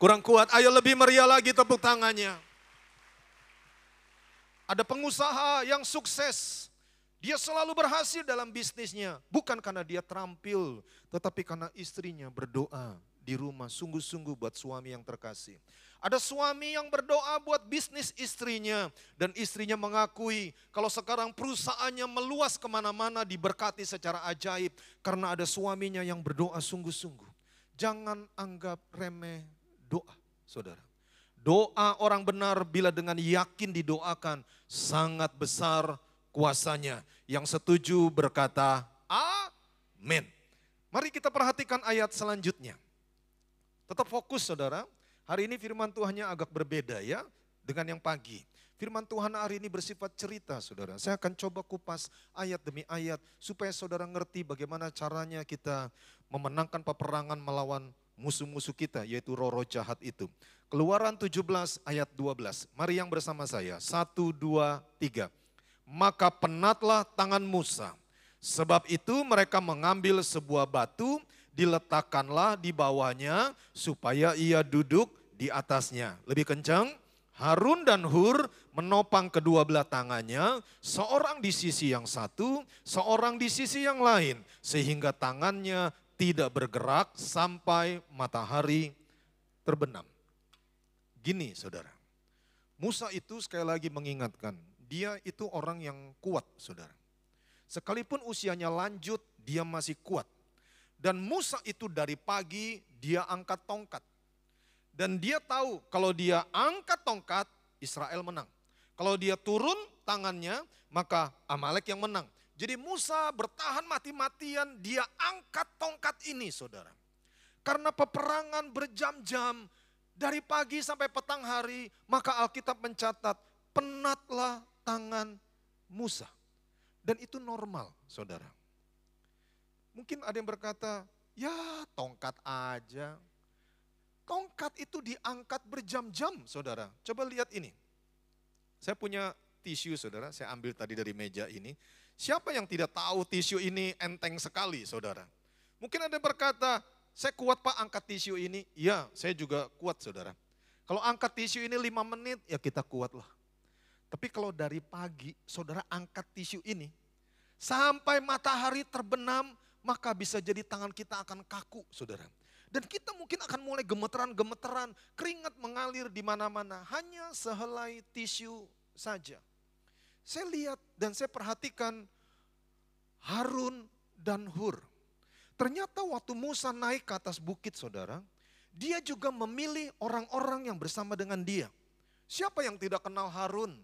Kurang kuat, ayo lebih meriah lagi tepuk tangannya. Ada pengusaha yang sukses, dia selalu berhasil dalam bisnisnya. Bukan karena dia terampil, tetapi karena istrinya berdoa di rumah sungguh-sungguh buat suami yang terkasih. Ada suami yang berdoa buat bisnis istrinya. Dan istrinya mengakui kalau sekarang perusahaannya meluas kemana-mana diberkati secara ajaib. Karena ada suaminya yang berdoa sungguh-sungguh. Jangan anggap remeh doa, saudara. Doa orang benar bila dengan yakin didoakan sangat besar kuasanya. Yang setuju berkata amin. Mari kita perhatikan ayat selanjutnya. Tetap fokus saudara. Hari ini firman Tuhannya agak berbeda ya dengan yang pagi. Firman Tuhan hari ini bersifat cerita saudara. Saya akan coba kupas ayat demi ayat supaya saudara ngerti bagaimana caranya kita memenangkan peperangan melawan musuh-musuh kita yaitu roh-roh jahat itu. Keluaran 17 ayat 12. Mari yang bersama saya. 1, 2, 3. Maka penatlah tangan Musa Sebab itu mereka mengambil sebuah batu, diletakkanlah di bawahnya supaya ia duduk di atasnya. Lebih kencang, Harun dan Hur menopang kedua belah tangannya, seorang di sisi yang satu, seorang di sisi yang lain, sehingga tangannya tidak bergerak sampai matahari terbenam. Gini saudara, Musa itu sekali lagi mengingatkan, dia itu orang yang kuat saudara. Sekalipun usianya lanjut, dia masih kuat. Dan Musa itu dari pagi dia angkat tongkat. Dan dia tahu kalau dia angkat tongkat, Israel menang. Kalau dia turun tangannya, maka Amalek yang menang. Jadi Musa bertahan mati-matian, dia angkat tongkat ini saudara. Karena peperangan berjam-jam, dari pagi sampai petang hari, maka Alkitab mencatat, penatlah tangan Musa. Dan itu normal saudara. Mungkin ada yang berkata, ya tongkat aja. Tongkat itu diangkat berjam-jam saudara. Coba lihat ini. Saya punya tisu saudara, saya ambil tadi dari meja ini. Siapa yang tidak tahu tisu ini enteng sekali saudara. Mungkin ada yang berkata, saya kuat Pak angkat tisu ini. Ya saya juga kuat saudara. Kalau angkat tisu ini 5 menit ya kita kuat lah. Tapi kalau dari pagi saudara angkat tisu ini, sampai matahari terbenam, maka bisa jadi tangan kita akan kaku saudara. Dan kita mungkin akan mulai gemeteran-gemeteran, keringat mengalir di mana-mana. Hanya sehelai tisu saja. Saya lihat dan saya perhatikan Harun dan Hur. Ternyata waktu Musa naik ke atas bukit saudara, dia juga memilih orang-orang yang bersama dengan dia. Siapa yang tidak kenal Harun?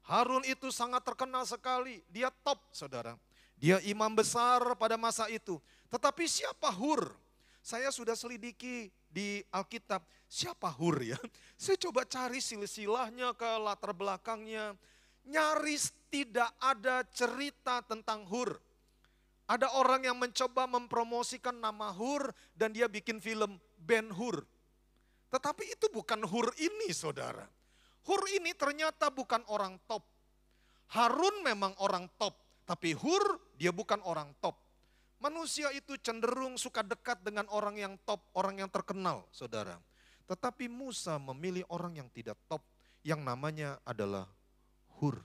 Harun itu sangat terkenal sekali, dia top saudara. Dia imam besar pada masa itu. Tetapi siapa Hur? Saya sudah selidiki di Alkitab, siapa Hur ya? Saya coba cari silsilahnya ke latar belakangnya. Nyaris tidak ada cerita tentang Hur. Ada orang yang mencoba mempromosikan nama Hur dan dia bikin film Ben Hur. Tetapi itu bukan Hur ini saudara. Hur ini ternyata bukan orang top. Harun memang orang top, tapi Hur dia bukan orang top. Manusia itu cenderung suka dekat dengan orang yang top, orang yang terkenal saudara. Tetapi Musa memilih orang yang tidak top, yang namanya adalah Hur.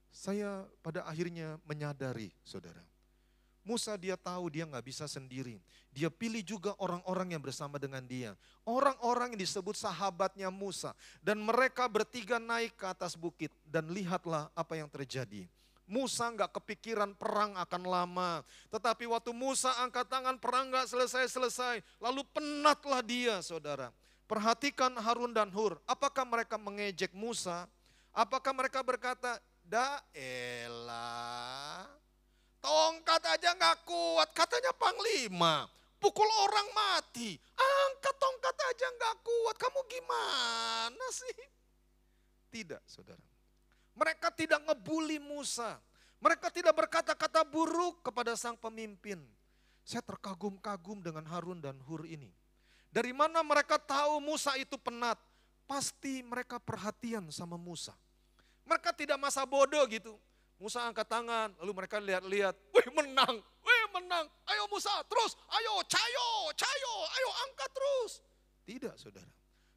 Saya pada akhirnya menyadari saudara. Musa dia tahu dia nggak bisa sendiri. Dia pilih juga orang-orang yang bersama dengan dia. Orang-orang yang disebut sahabatnya Musa. Dan mereka bertiga naik ke atas bukit. Dan lihatlah apa yang terjadi. Musa nggak kepikiran perang akan lama. Tetapi waktu Musa angkat tangan perang nggak selesai-selesai. Lalu penatlah dia saudara. Perhatikan Harun dan Hur. Apakah mereka mengejek Musa? Apakah mereka berkata, Daelah. Tongkat aja gak kuat, katanya panglima. Pukul orang mati, angkat tongkat aja gak kuat. Kamu gimana sih? Tidak saudara. Mereka tidak ngebully Musa. Mereka tidak berkata-kata buruk kepada sang pemimpin. Saya terkagum-kagum dengan Harun dan Hur ini. Dari mana mereka tahu Musa itu penat? Pasti mereka perhatian sama Musa. Mereka tidak masa bodoh gitu. Musa angkat tangan, lalu mereka lihat-lihat, wih menang, ayo Musa terus, ayo cayo, ayo angkat terus. Tidak saudara,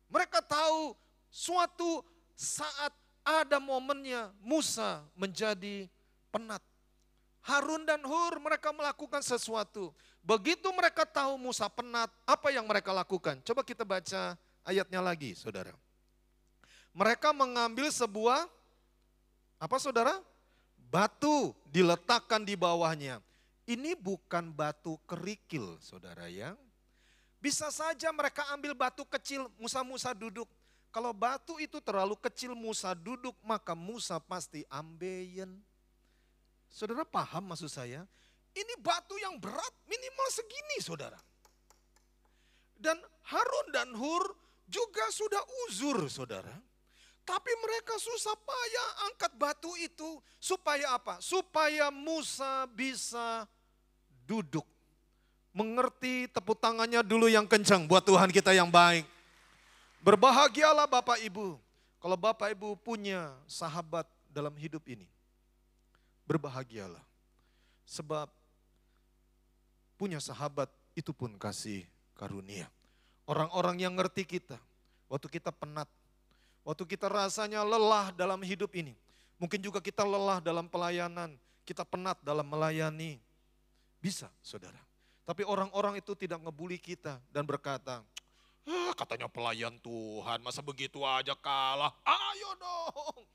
mereka tahu suatu saat ada momennya Musa menjadi penat. Harun dan Hur mereka melakukan sesuatu, begitu mereka tahu Musa penat, apa yang mereka lakukan? Coba kita baca ayatnya lagi saudara. Mereka mengambil sebuah, apa saudara? Batu diletakkan di bawahnya. Ini bukan batu kerikil saudara ya. Bisa saja mereka ambil batu kecil, Musa duduk. Kalau batu itu terlalu kecil Musa duduk, maka Musa pasti ambeien. Saudara paham maksud saya? Ini batu yang berat minimal segini saudara. Dan Harun dan Hur juga sudah uzur saudara. Tapi mereka susah payah angkat batu itu supaya apa? Supaya Musa bisa duduk. Mengerti, tepuk tangannya dulu yang kencang buat Tuhan kita yang baik. Berbahagialah Bapak Ibu. Kalau Bapak Ibu punya sahabat dalam hidup ini. Berbahagialah. Sebab punya sahabat itu pun kasih karunia. Orang-orang yang ngerti kita, waktu kita penat, waktu kita rasanya lelah dalam hidup ini. Mungkin juga kita lelah dalam pelayanan, kita penat dalam melayani. Bisa, saudara. Tapi orang-orang itu tidak ngebully kita dan berkata, katanya pelayan Tuhan, masa begitu aja kalah, ayo dong.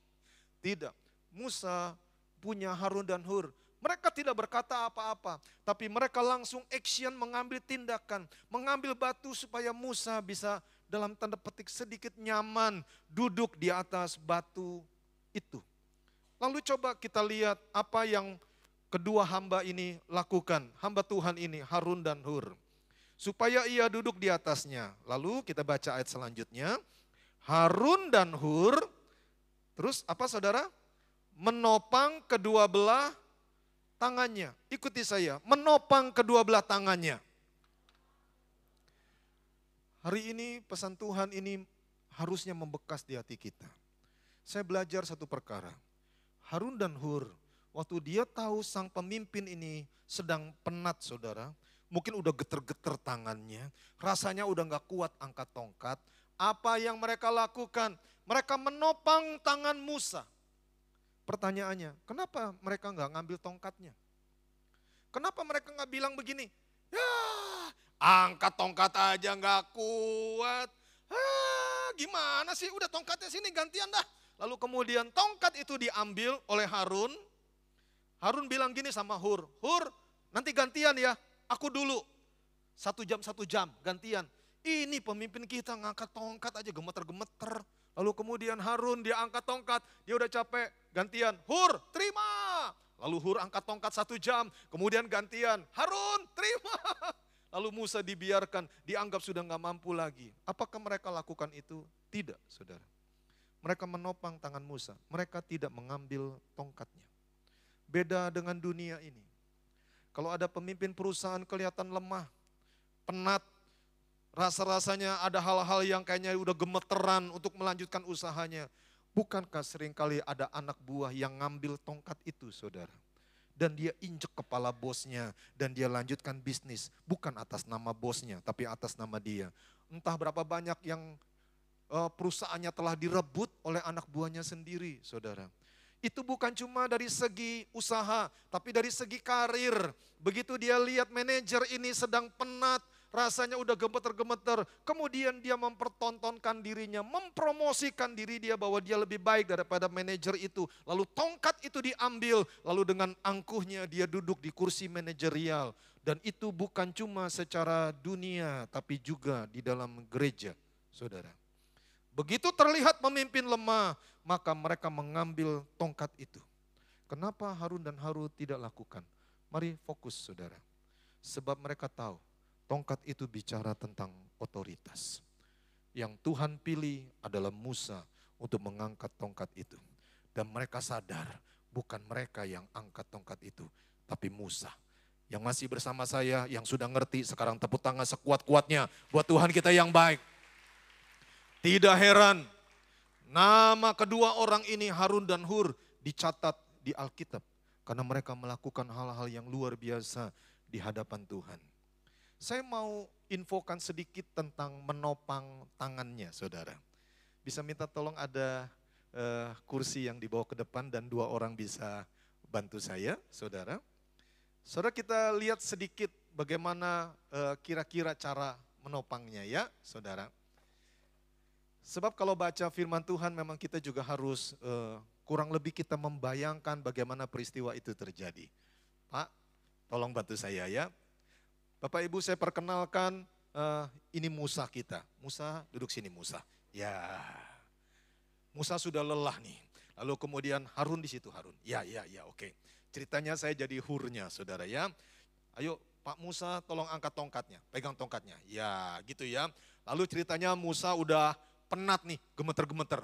Tidak, Musa punya Harun dan Hur. Mereka tidak berkata apa-apa, tapi mereka langsung action, mengambil tindakan, mengambil batu supaya Musa bisa dalam tanda petik sedikit nyaman duduk di atas batu itu. Lalu coba kita lihat apa yang kedua hamba ini lakukan, hamba Tuhan ini Harun dan Hur. Supaya ia duduk di atasnya. Lalu kita baca ayat selanjutnya, Harun dan Hur, terus apa saudara? Menopang kedua belah tangannya. Ikuti saya, menopang kedua belah tangannya. Hari ini pesan Tuhan ini harusnya membekas di hati kita. Saya belajar satu perkara. Harun dan Hur, waktu dia tahu sang pemimpin ini sedang penat saudara, mungkin udah geter-geter tangannya, rasanya udah gak kuat angkat tongkat. Apa yang mereka lakukan? Mereka menopang tangan Musa. Pertanyaannya, kenapa mereka gak ngambil tongkatnya? Kenapa mereka gak bilang begini? Ya, angkat tongkat aja gak kuat. Gimana sih, udah tongkatnya sini gantian dah. Lalu kemudian tongkat itu diambil oleh Harun. Harun bilang gini sama Hur, Hur nanti gantian ya, aku dulu. 1 jam gantian. Ini pemimpin kita ngangkat tongkat aja gemeter-gemeter. Lalu kemudian Harun dia angkat tongkat, dia udah capek, gantian. Hur terima. Lalu Hur angkat tongkat 1 jam, kemudian gantian. Harun terima. Lalu Musa dibiarkan, dianggap sudah gak mampu lagi. Apakah mereka lakukan itu? Tidak saudara. Mereka menopang tangan Musa, mereka tidak mengambil tongkatnya. Beda dengan dunia ini. Kalau ada pemimpin perusahaan kelihatan lemah, penat, rasa-rasanya ada hal-hal yang kayaknya udah gemeteran untuk melanjutkan usahanya. Bukankah seringkali ada anak buah yang ngambil tongkat itu saudara? Dan dia injek kepala bosnya dan dia lanjutkan bisnis. Bukan atas nama bosnya tapi atas nama dia. Entah berapa banyak yang perusahaannya telah direbut oleh anak buahnya sendiri saudara. Itu bukan cuma dari segi usaha, tapi dari segi karir. Begitu dia lihat manajer ini sedang penat, rasanya udah gemeter-gemeter. Kemudian dia mempertontonkan dirinya, mempromosikan diri dia bahwa dia lebih baik daripada manajer itu. Lalu tongkat itu diambil, lalu dengan angkuhnya dia duduk di kursi manajerial. Dan itu bukan cuma secara dunia, tapi juga di dalam gereja, saudara. Begitu terlihat pemimpin lemah, maka mereka mengambil tongkat itu. Kenapa Harun dan Hur tidak lakukan? Mari fokus saudara. Sebab mereka tahu tongkat itu bicara tentang otoritas. Yang Tuhan pilih adalah Musa untuk mengangkat tongkat itu. Dan mereka sadar bukan mereka yang angkat tongkat itu, tapi Musa. Yang masih bersama saya, yang sudah ngerti, sekarang tepuk tangan sekuat-kuatnya buat Tuhan kita yang baik. Tidak heran, nama kedua orang ini Harun dan Hur dicatat di Alkitab. Karena mereka melakukan hal-hal yang luar biasa di hadapan Tuhan. Saya mau infokan sedikit tentang menopang tangannya saudara. Bisa minta tolong ada kursi yang dibawa ke depan dan 2 orang bisa bantu saya saudara. Saudara kita lihat sedikit bagaimana kira-kira cara menopangnya ya saudara. Sebab kalau baca firman Tuhan memang kita juga harus kurang lebih kita membayangkan bagaimana peristiwa itu terjadi. Pak, tolong bantu saya ya. Bapak Ibu saya perkenalkan ini Musa kita. Musa duduk sini Musa. Ya, Musa sudah lelah nih. Lalu kemudian Harun di situ Harun. Ya oke. Ceritanya saya jadi Hurnya saudara ya. Ayo Pak Musa tolong angkat tongkatnya, pegang tongkatnya. Ya gitu ya. Lalu ceritanya Musa udah penat nih, gemeter-gemeter.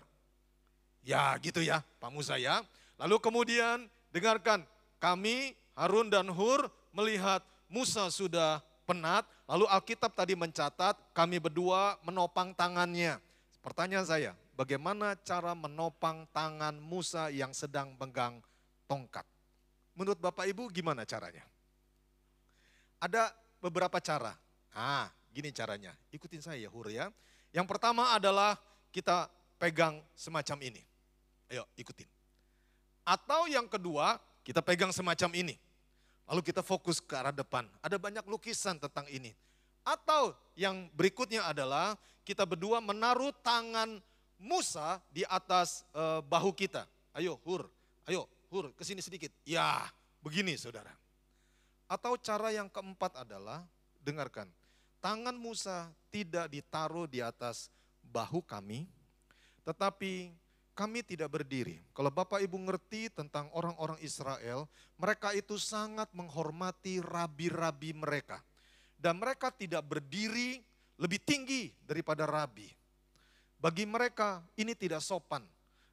Ya gitu ya Pak Musa ya. Lalu kemudian dengarkan, kami Harun dan Hur melihat Musa sudah penat. Lalu Alkitab tadi mencatat kami berdua menopang tangannya. Pertanyaan saya, bagaimana cara menopang tangan Musa yang sedang pegang tongkat? Menurut Bapak Ibu gimana caranya? Ada beberapa cara. Gini caranya. Ikutin saya ya Hur ya. Yang pertama adalah kita pegang semacam ini. Ayo ikutin. Atau yang kedua kita pegang semacam ini. Lalu kita fokus ke arah depan. Ada banyak lukisan tentang ini. Atau yang berikutnya adalah kita berdua menaruh tangan Musa di atas bahu kita. Ayo Hur kesini sedikit. Ya begini saudara. Atau cara yang keempat adalah, dengarkan. Tangan Musa tidak ditaruh di atas bahu kami, tetapi kami tidak berdiri. Kalau Bapak Ibu ngerti tentang orang-orang Israel, mereka itu sangat menghormati rabi-rabi mereka. Dan mereka tidak berdiri lebih tinggi daripada rabi. Bagi mereka ini tidak sopan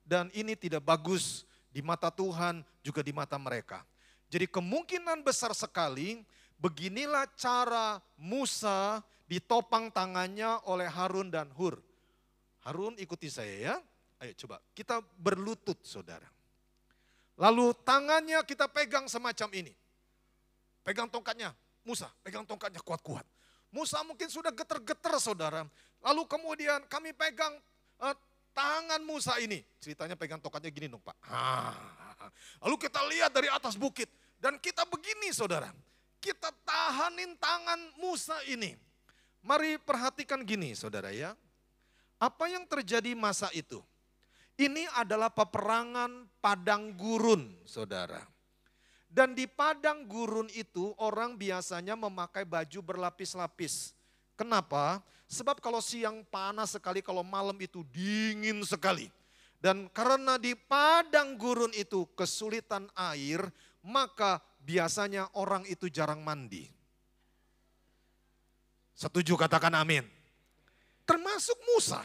dan ini tidak bagus di mata Tuhan juga di mata mereka. Jadi kemungkinan besar sekali beginilah cara Musa ditopang tangannya oleh Harun dan Hur. Harun ikuti saya ya. Ayo coba kita berlutut saudara. Lalu tangannya kita pegang semacam ini. Pegang tongkatnya. Musa pegang tongkatnya kuat-kuat. Musa mungkin sudah getar-getar saudara. Lalu kemudian kami pegang tangan Musa ini. Ceritanya pegang tongkatnya gini dong Pak. Lalu kita lihat dari atas bukit. Dan kita begini saudara. Kita tahanin tangan Musa ini. Mari perhatikan gini saudara ya. Apa yang terjadi masa itu? Ini adalah peperangan padang gurun saudara. Dan di padang gurun itu orang biasanya memakai baju berlapis-lapis. Kenapa? Sebab kalau siang panas sekali, kalau malam itu dingin sekali. Dan karena di padang gurun itu kesulitan air, maka biasanya orang itu jarang mandi. Setuju katakan amin. Termasuk Musa.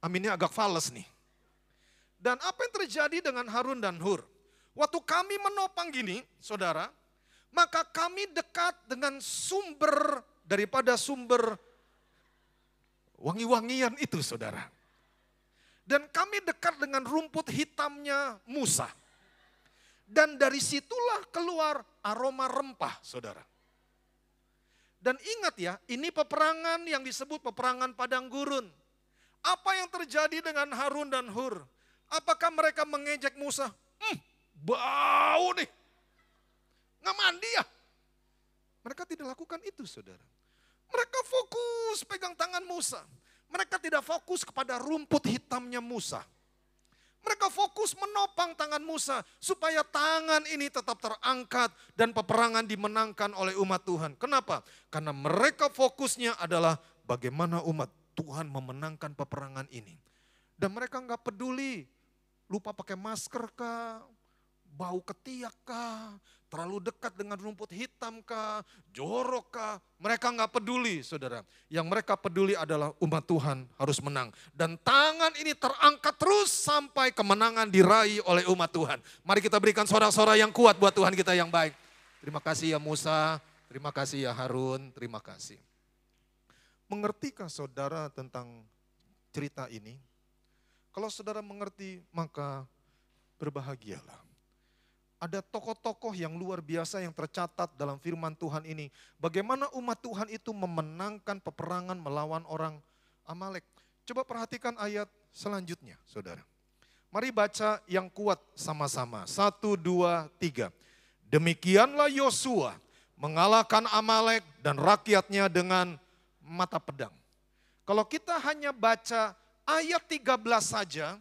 Aminnya agak fales nih. Dan apa yang terjadi dengan Harun dan Hur? Waktu kami menopang gini, saudara, maka kami dekat dengan sumber daripada sumber wangi-wangian itu, saudara. Dan kami dekat dengan rumput hitamnya Musa. Dan dari situlah keluar aroma rempah, saudara. Dan ingat ya, ini peperangan yang disebut peperangan padang gurun. Apa yang terjadi dengan Harun dan Hur? Apakah mereka mengejek Musa? Bau nih. Nggak mandi ya? Mereka tidak lakukan itu saudara. Mereka fokus pegang tangan Musa. Mereka tidak fokus kepada rumput hitamnya Musa. Mereka fokus menopang tangan Musa supaya tangan ini tetap terangkat dan peperangan dimenangkan oleh umat Tuhan. Kenapa? Karena mereka fokusnya adalah bagaimana umat Tuhan memenangkan peperangan ini. Dan mereka nggak peduli lupa pakai masker kah, bau ketiak kah, terlalu dekat dengan rumput hitam kah, jorok kah. Mereka nggak peduli saudara. Yang mereka peduli adalah umat Tuhan harus menang. Dan tangan ini terangkat terus sampai kemenangan diraih oleh umat Tuhan. Mari kita berikan sorak-sorak yang kuat buat Tuhan kita yang baik. Terima kasih ya Musa, terima kasih ya Harun, terima kasih. Mengertikah saudara tentang cerita ini? Kalau saudara mengerti maka berbahagialah. Ada tokoh-tokoh yang luar biasa yang tercatat dalam firman Tuhan ini. Bagaimana umat Tuhan itu memenangkan peperangan melawan orang Amalek. Coba perhatikan ayat selanjutnya saudara. Mari baca yang kuat sama-sama. 1, 2, 3. Demikianlah Yosua mengalahkan Amalek dan rakyatnya dengan mata pedang. Kalau kita hanya baca ayat 13 saja,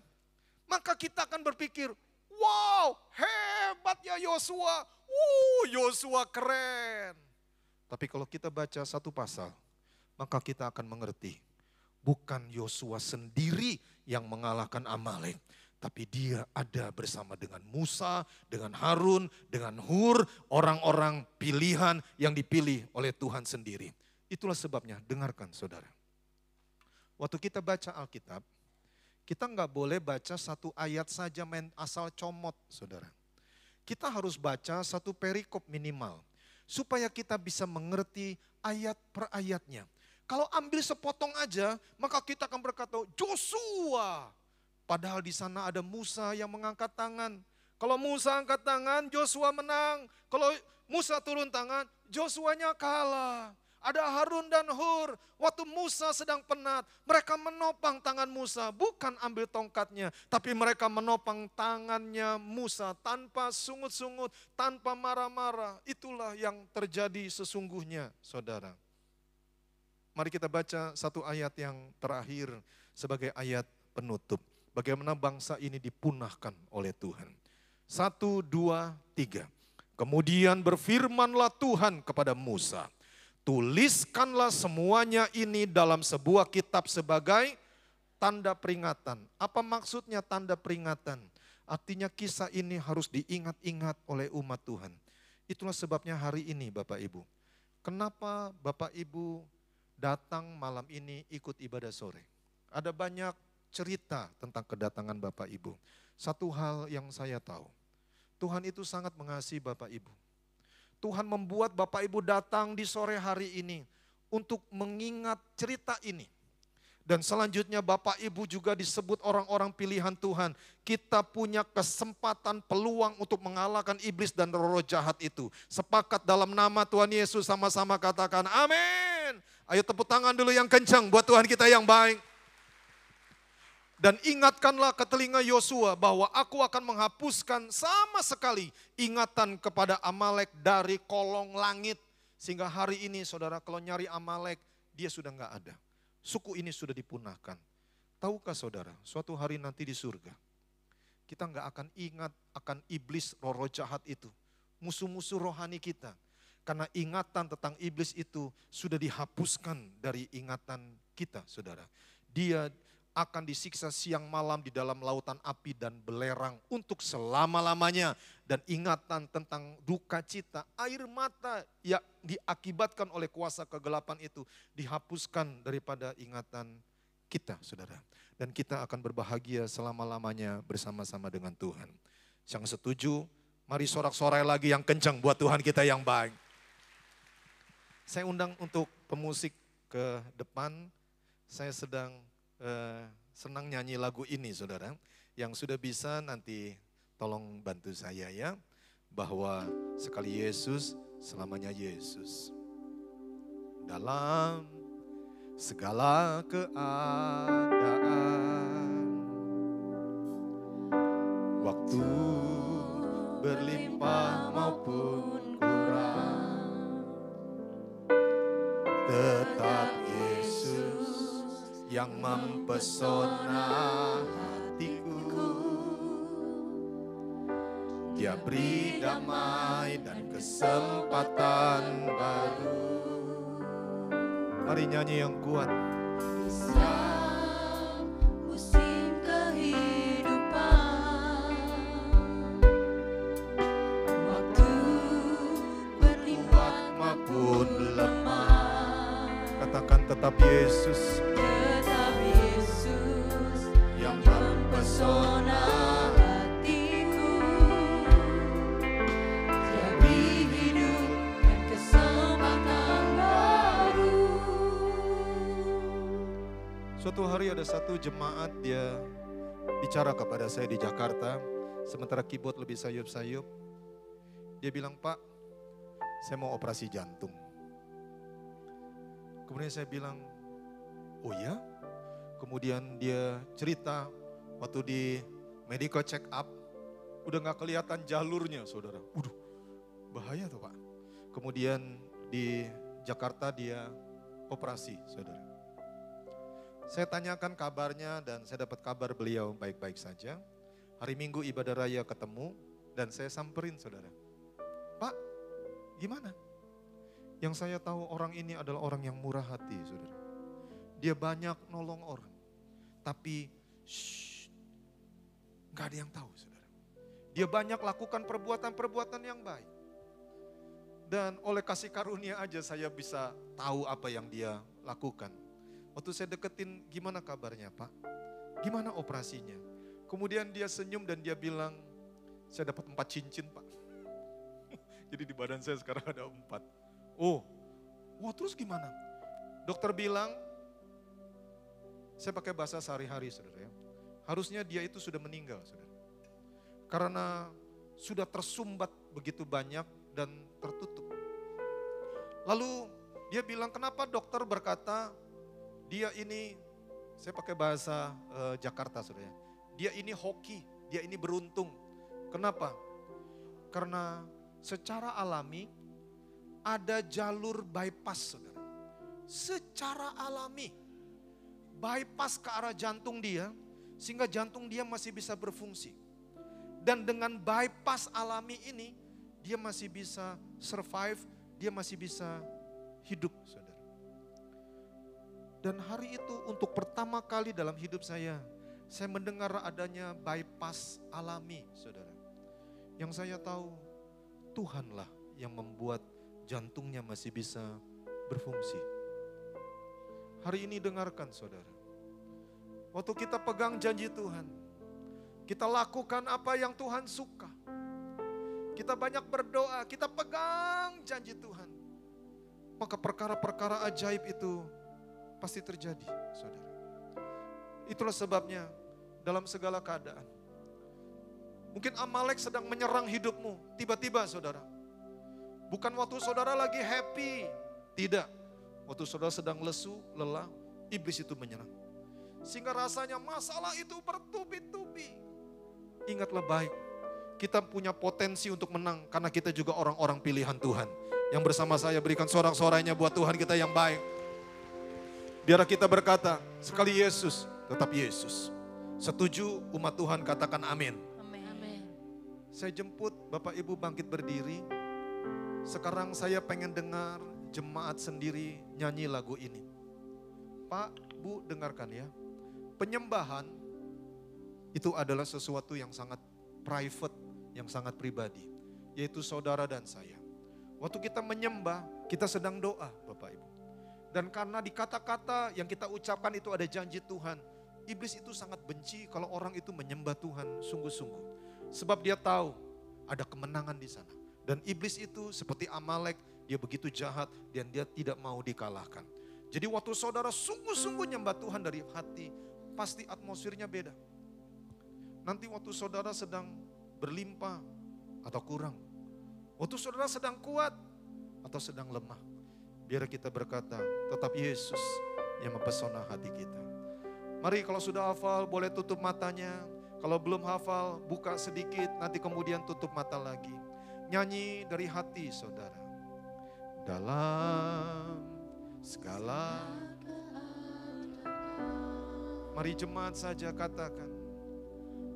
maka kita akan berpikir, wow, hebat ya Yosua. Yosua keren. Tapi kalau kita baca satu pasal, maka kita akan mengerti. Bukan Yosua sendiri yang mengalahkan Amalek. Tapi dia ada bersama dengan Musa, dengan Harun, dengan Hur, orang-orang pilihan yang dipilih oleh Tuhan sendiri. Itulah sebabnya, dengarkan saudara. Waktu kita baca Alkitab, kita nggak boleh baca satu ayat saja main asal comot, saudara. Kita harus baca satu perikop minimal, supaya kita bisa mengerti ayat per ayatnya. Kalau ambil sepotong aja, maka kita akan berkata, Joshua. Padahal di sana ada Musa yang mengangkat tangan. Kalau Musa angkat tangan, Joshua menang. Kalau Musa turun tangan, Joshuanya kalah. Ada Harun dan Hur, waktu Musa sedang penat, mereka menopang tangan Musa, bukan ambil tongkatnya, tapi mereka menopang tangannya Musa tanpa sungut-sungut, tanpa marah-marah. Itulah yang terjadi sesungguhnya, saudara. Mari kita baca satu ayat yang terakhir sebagai ayat penutup. Bagaimana bangsa ini dipunahkan oleh Tuhan. 1, 2, 3. Kemudian berfirmanlah Tuhan kepada Musa, tuliskanlah semuanya ini dalam sebuah kitab sebagai tanda peringatan. Apa maksudnya tanda peringatan? Artinya kisah ini harus diingat-ingat oleh umat Tuhan. Itulah sebabnya hari ini Bapak Ibu. Kenapa Bapak Ibu datang malam ini ikut ibadah sore? Ada banyak cerita tentang kedatangan Bapak Ibu. Satu hal yang saya tahu, Tuhan itu sangat mengasihi Bapak Ibu. Tuhan membuat Bapak Ibu datang di sore hari ini untuk mengingat cerita ini. Dan selanjutnya Bapak Ibu juga disebut orang-orang pilihan Tuhan. Kita punya kesempatan, peluang untuk mengalahkan iblis dan roh jahat itu. Sepakat dalam nama Tuhan Yesus, sama-sama katakan amin. Ayo tepuk tangan dulu yang kencang buat Tuhan kita yang baik. Dan ingatkanlah ke telinga Yosua bahwa aku akan menghapuskan sama sekali ingatan kepada Amalek dari kolong langit. Sehingga hari ini saudara kalau nyari Amalek dia sudah enggak ada. Suku ini sudah dipunahkan. Tahukah saudara suatu hari nanti di surga kita enggak akan ingat akan iblis roh jahat itu. Musuh-musuh rohani kita. Karena ingatan tentang iblis itu sudah dihapuskan dari ingatan kita saudara. Dia akan disiksa siang malam di dalam lautan api dan belerang untuk selama-lamanya. Dan ingatan tentang duka cita, air mata yang diakibatkan oleh kuasa kegelapan itu dihapuskan daripada ingatan kita, saudara. Dan kita akan berbahagia selama-lamanya bersama-sama dengan Tuhan. Yang setuju, mari sorak-sorai lagi yang kencang buat Tuhan kita yang baik. Saya undang untuk pemusik ke depan, saya sedang senang nyanyi lagu ini saudara. Yang sudah bisa nanti tolong bantu saya ya. Bahwa sekali Yesus, selamanya Yesus. Dalam segala keadaan, waktu berlimpah maupun kurang, tetap Yesus yang mempesona hatiku. Dia beri damai dan kesempatan baru. Mari nyanyi yang kuat. Musim kehidupan, waktu berlimpah Maupun lemah, katakan tetap Yesus yang mempesona hatiku. Dia beri hidup dan kesempatan baru. Suatu hari ada satu jemaat dia bicara kepada saya di Jakarta. Sementara keyboard lebih sayup-sayup. Dia bilang, Pak, saya mau operasi jantung. Kemudian saya bilang, oh ya? Kemudian dia cerita waktu di medical check up, udah gak kelihatan jalurnya saudara. Waduh, bahaya tuh Pak. Kemudian di Jakarta dia operasi saudara. Saya tanyakan kabarnya dan saya dapat kabar beliau baik-baik saja. Hari Minggu ibadah raya ketemu dan saya samperin saudara. Pak, gimana? Yang saya tahu orang ini adalah orang yang murah hati saudara. Dia banyak nolong orang. Tapi gak ada yang tahu saudara. Dia banyak lakukan perbuatan-perbuatan yang baik. Dan oleh kasih karunia aja saya bisa tahu apa yang dia lakukan. Waktu saya deketin, gimana kabarnya Pak? Gimana operasinya? Kemudian dia senyum dan dia bilang, saya dapat 4 cincin Pak. Jadi di badan saya sekarang ada 4. Oh, wah terus gimana? Dokter bilang, saya pakai bahasa sehari-hari saudara ya. Harusnya dia itu sudah meninggal saudara. Karena sudah tersumbat begitu banyak dan tertutup. Lalu dia bilang, kenapa dokter berkata dia ini, saya pakai bahasa Jakarta saudara, dia ini hoki, dia ini beruntung. Kenapa? Karena secara alami ada jalur bypass saudara. Secara alami bypass ke arah jantung dia, sehingga jantung dia masih bisa berfungsi. Dan dengan bypass alami ini, dia masih bisa survive, dia masih bisa hidup, saudara. Dan hari itu untuk pertama kali dalam hidup saya mendengar adanya bypass alami, saudara. Yang saya tahu, Tuhanlah yang membuat jantungnya masih bisa berfungsi. Hari ini dengarkan, saudara. Waktu kita pegang janji Tuhan, kita lakukan apa yang Tuhan suka. Kita banyak berdoa, kita pegang janji Tuhan. Maka perkara-perkara ajaib itu pasti terjadi, saudara. Itulah sebabnya dalam segala keadaan. Mungkin Amalek sedang menyerang hidupmu, tiba-tiba saudara. Bukan waktu saudara lagi happy, tidak. Waktu saudara sedang lesu, lelah, iblis itu menyerang. Sehingga rasanya masalah itu bertubi-tubi. Ingatlah baik, kita punya potensi untuk menang karena kita juga orang-orang pilihan Tuhan. Yang bersama saya berikan sorak-sorainya buat Tuhan kita yang baik. Biar kita berkata, sekali Yesus, tetap Yesus. Setuju umat Tuhan katakan amin. Amin. Saya jemput Bapak Ibu bangkit berdiri. Sekarang saya pengen dengar jemaat sendiri nyanyi lagu ini. Pak, Bu dengarkan ya. Penyembahan itu adalah sesuatu yang sangat private, yang sangat pribadi. Yaitu saudara dan saya. Waktu kita menyembah, kita sedang doa Bapak Ibu. Dan karena di kata-kata yang kita ucapkan itu ada janji Tuhan. Iblis itu sangat benci kalau orang itu menyembah Tuhan sungguh-sungguh. Sebab dia tahu ada kemenangan di sana. Dan iblis itu seperti Amalek, dia begitu jahat dan dia tidak mau dikalahkan. Jadi waktu saudara sungguh-sungguh nyembah Tuhan dari hati, pasti atmosfernya beda. Nanti waktu saudara sedang berlimpah atau kurang. Waktu saudara sedang kuat atau sedang lemah. Biar kita berkata, tetap Yesus yang mempesona hati kita. Mari kalau sudah hafal boleh tutup matanya. Kalau belum hafal buka sedikit, nanti kemudian tutup mata lagi. Nyanyi dari hati saudara. Dalam segala, mari jemaat saja katakan,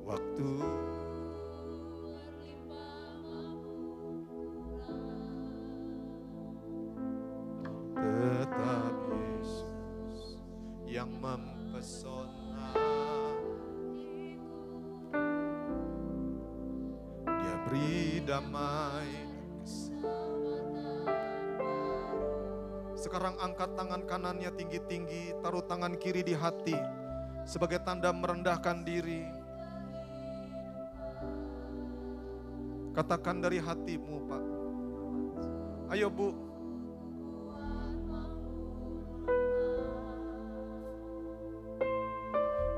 waktu tetap Yesus yang mempesona. Dia beri damai dan keselamatan. Sekarang angkat tangan kanannya tinggi-tinggi, taruh tangan kiri di hati sebagai tanda merendahkan diri. Katakan dari hatimu, Pak. Ayo, Bu.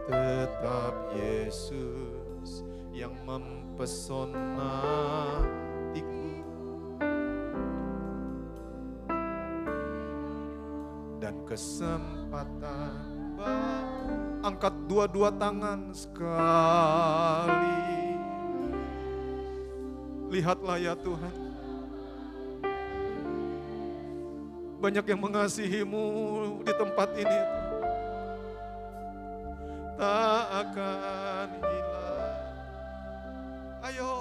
Tetap Yesus yang mempesona hatiku. Dan kesempatan angkat dua-dua tangan sekali. Lihatlah ya Tuhan. Banyak yang mengasihi-Mu di tempat ini. Tak akan hilang. Ayo.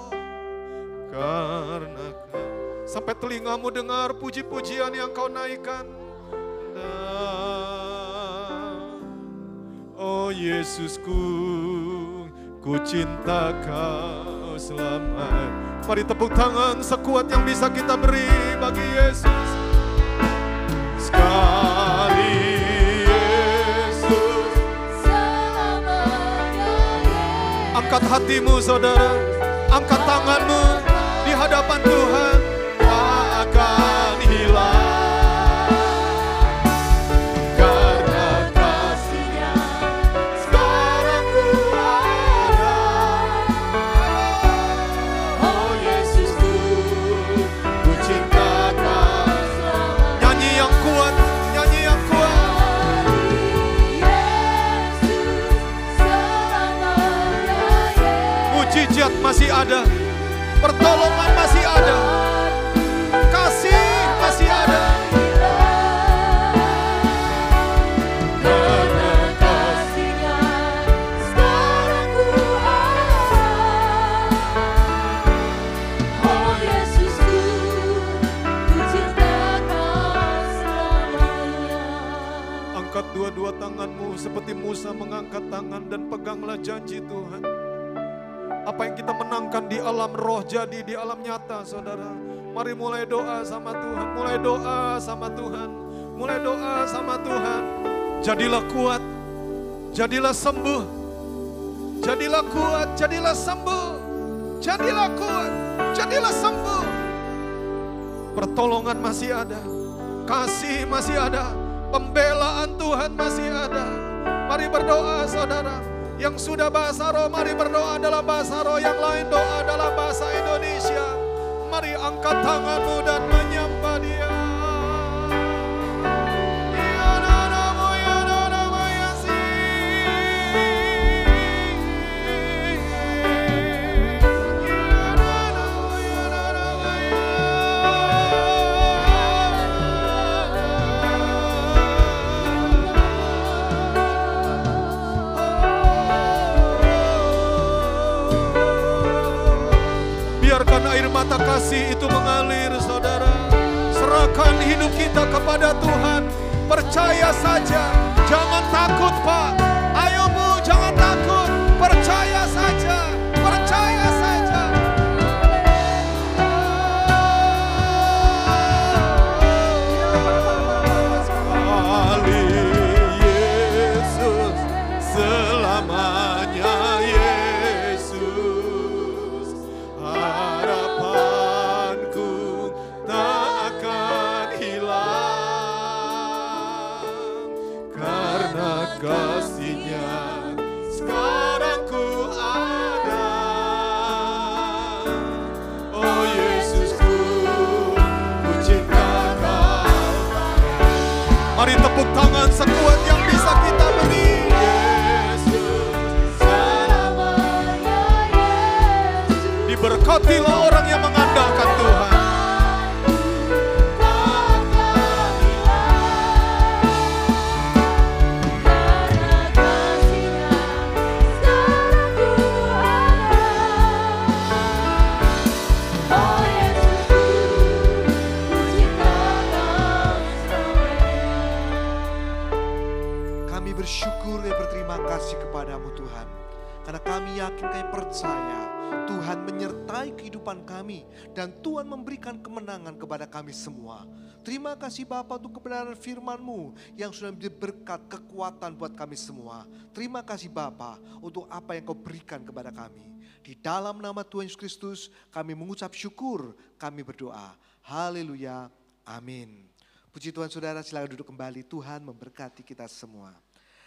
Karena sampai telingamu dengar puji-pujian yang Kau naikkan. Oh Yesusku, ku cinta Kau selamat. Mari tepuk tangan sekuat yang bisa kita beri bagi Yesus. Sekali Yesus selamanya. Angkat hatimu saudara, angkat tanganmu di hadapan Tuhan. Tak akan hilang karena kasih-Nya sekarang ku ada. Oh mujizat masih ada, pertolongan masih ada, kasih masih ada. Angkat dua-dua tanganmu seperti Musa mengangkat tangan dan peganglah janji Tuhan. Apa yang kita menangkan di alam roh jadi di alam nyata, saudara. Mari mulai doa sama Tuhan, mulai doa sama Tuhan, mulai doa sama Tuhan. Jadilah kuat, jadilah sembuh, jadilah kuat, jadilah sembuh, jadilah kuat, jadilah sembuh. Pertolongan masih ada, kasih masih ada, pembelaan Tuhan masih ada. Mari berdoa saudara. Yang sudah bahasa roh, mari berdoa dalam bahasa roh. Yang lain doa dalam bahasa Indonesia. Mari angkat tanganmu dan menyembah Dia. Biarkan air mata kasih itu mengalir, saudara. Serahkan hidup kita kepada Tuhan. Percaya saja, jangan takut Pak. Ayo Bu, jangan takut. Percaya saja, percaya saja. Kali Yesus selamanya. Kasih-Nya sekarang ku ada. Oh Yesusku, ku cinta Kau. Mari tepuk tangan sekuat yang bisa kita beri. Yesus selamanya Yesus. Diberkatilah orang yang mengandalkan Tuhan. Bersyukur dan berterima kasih kepadamu Tuhan. Karena kami yakin, kami percaya Tuhan menyertai kehidupan kami. Dan Tuhan memberikan kemenangan kepada kami semua. Terima kasih Bapa untuk kebenaran firman-Mu yang sudah menjadi berkat, kekuatan buat kami semua. Terima kasih Bapa untuk apa yang Kau berikan kepada kami. Di dalam nama Tuhan Yesus Kristus kami mengucap syukur, kami berdoa. Haleluya, amin. Puji Tuhan saudara, silakan duduk kembali. Tuhan memberkati kita semua.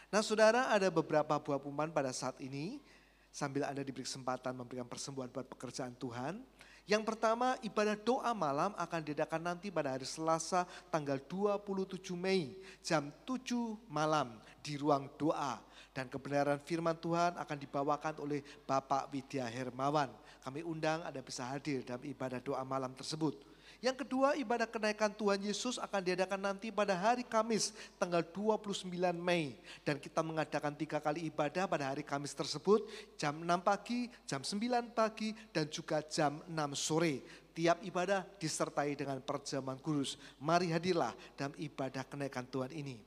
Nah saudara, ada beberapa buah pengumuman pada saat ini. Sambil Anda diberi kesempatan memberikan persembahan buat pekerjaan Tuhan. Yang pertama, ibadah doa malam akan diadakan nanti pada hari Selasa tanggal 27 Mei jam 7 malam di ruang doa. Dan kebenaran firman Tuhan akan dibawakan oleh Bapak Widya Hermawan. Kami undang Anda bisa hadir dalam ibadah doa malam tersebut. Yang kedua, ibadah kenaikan Tuhan Yesus akan diadakan nanti pada hari Kamis tanggal 29 Mei. Dan kita mengadakan 3 kali ibadah pada hari Kamis tersebut, jam 6 pagi, jam 9 pagi, dan juga jam 6 sore. Tiap ibadah disertai dengan perjamuan kudus. Mari hadirlah dalam ibadah kenaikan Tuhan ini.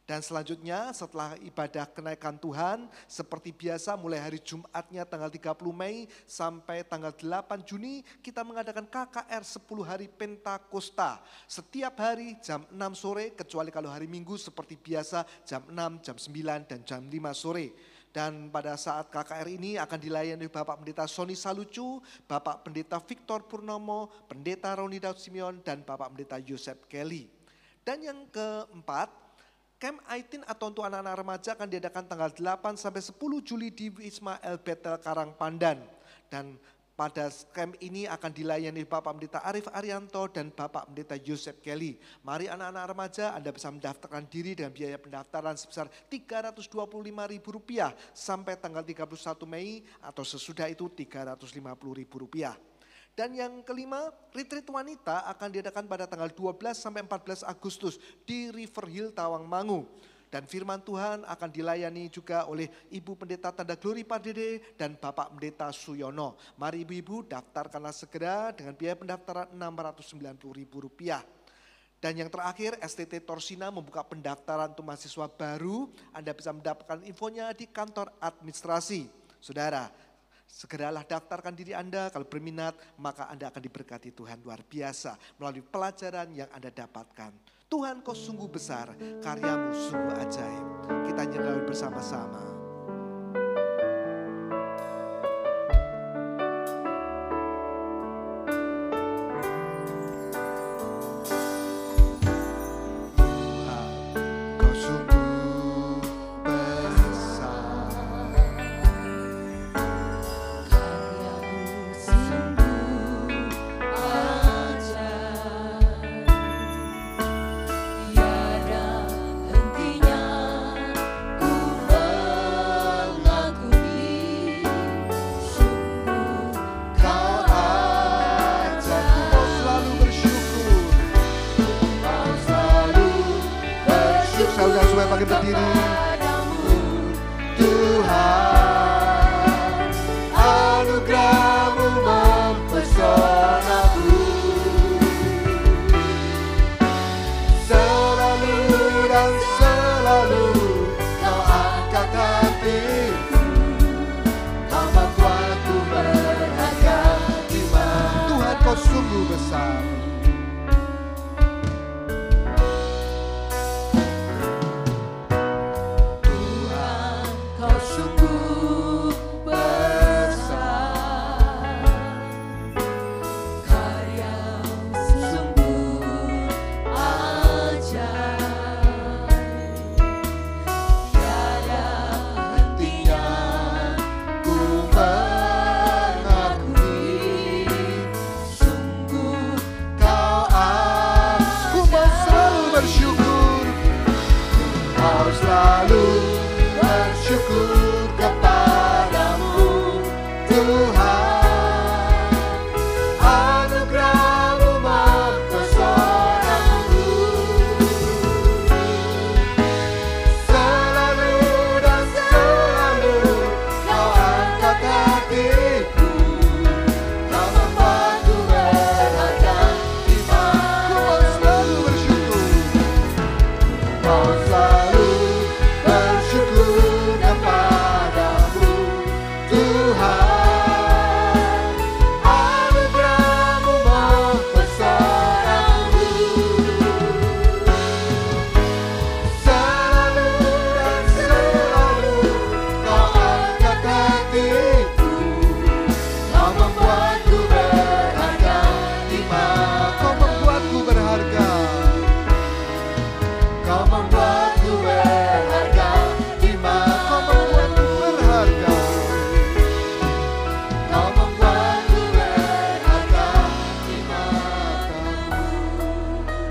Dan selanjutnya setelah ibadah kenaikan Tuhan, seperti biasa mulai hari Jumatnya tanggal 30 Mei sampai tanggal 8 Juni, kita mengadakan KKR 10 hari Pentakosta. Setiap hari jam 6 sore, kecuali kalau hari Minggu seperti biasa jam 6, jam 9, dan jam 5 sore. Dan pada saat KKR ini akan dilayani Bapak Pendeta Sony Salucu, Bapak Pendeta Victor Purnomo, Pendeta Roni Daud Simeon, dan Bapak Pendeta Yosef Kelly. Dan yang keempat, Camp Aitin atau untuk anak-anak remaja akan diadakan tanggal 8 sampai 10 Juli di Wisma El Betel Karangpandan. Dan Pada camp ini akan dilayani Bapak Pendeta Arif Arianto dan Bapak Pendeta Yosef Kelly. Mari anak-anak remaja Anda bisa mendaftarkan diri dengan biaya pendaftaran sebesar Rp325.000 sampai tanggal 31 Mei atau sesudah itu Rp350.000. Dan yang kelima, retreat wanita akan diadakan pada tanggal 12 sampai 14 Agustus di River Hill Tawangmangu. Dan firman Tuhan akan dilayani juga oleh Ibu Pendeta Tanda Glori Pardede dan Bapak Pendeta Suyono. Mari ibu-ibu daftarkanlah segera dengan biaya pendaftaran Rp690.000. Dan yang terakhir, STT Torsina membuka pendaftaran untuk mahasiswa baru. Anda bisa mendapatkan infonya di kantor administrasi. Saudara, segeralah daftarkan diri Anda, kalau berminat maka Anda akan diberkati Tuhan luar biasa melalui pelajaran yang Anda dapatkan. Tuhan, Kau sungguh besar, karyamu sungguh ajaib. Kita nyanyi bersama-sama.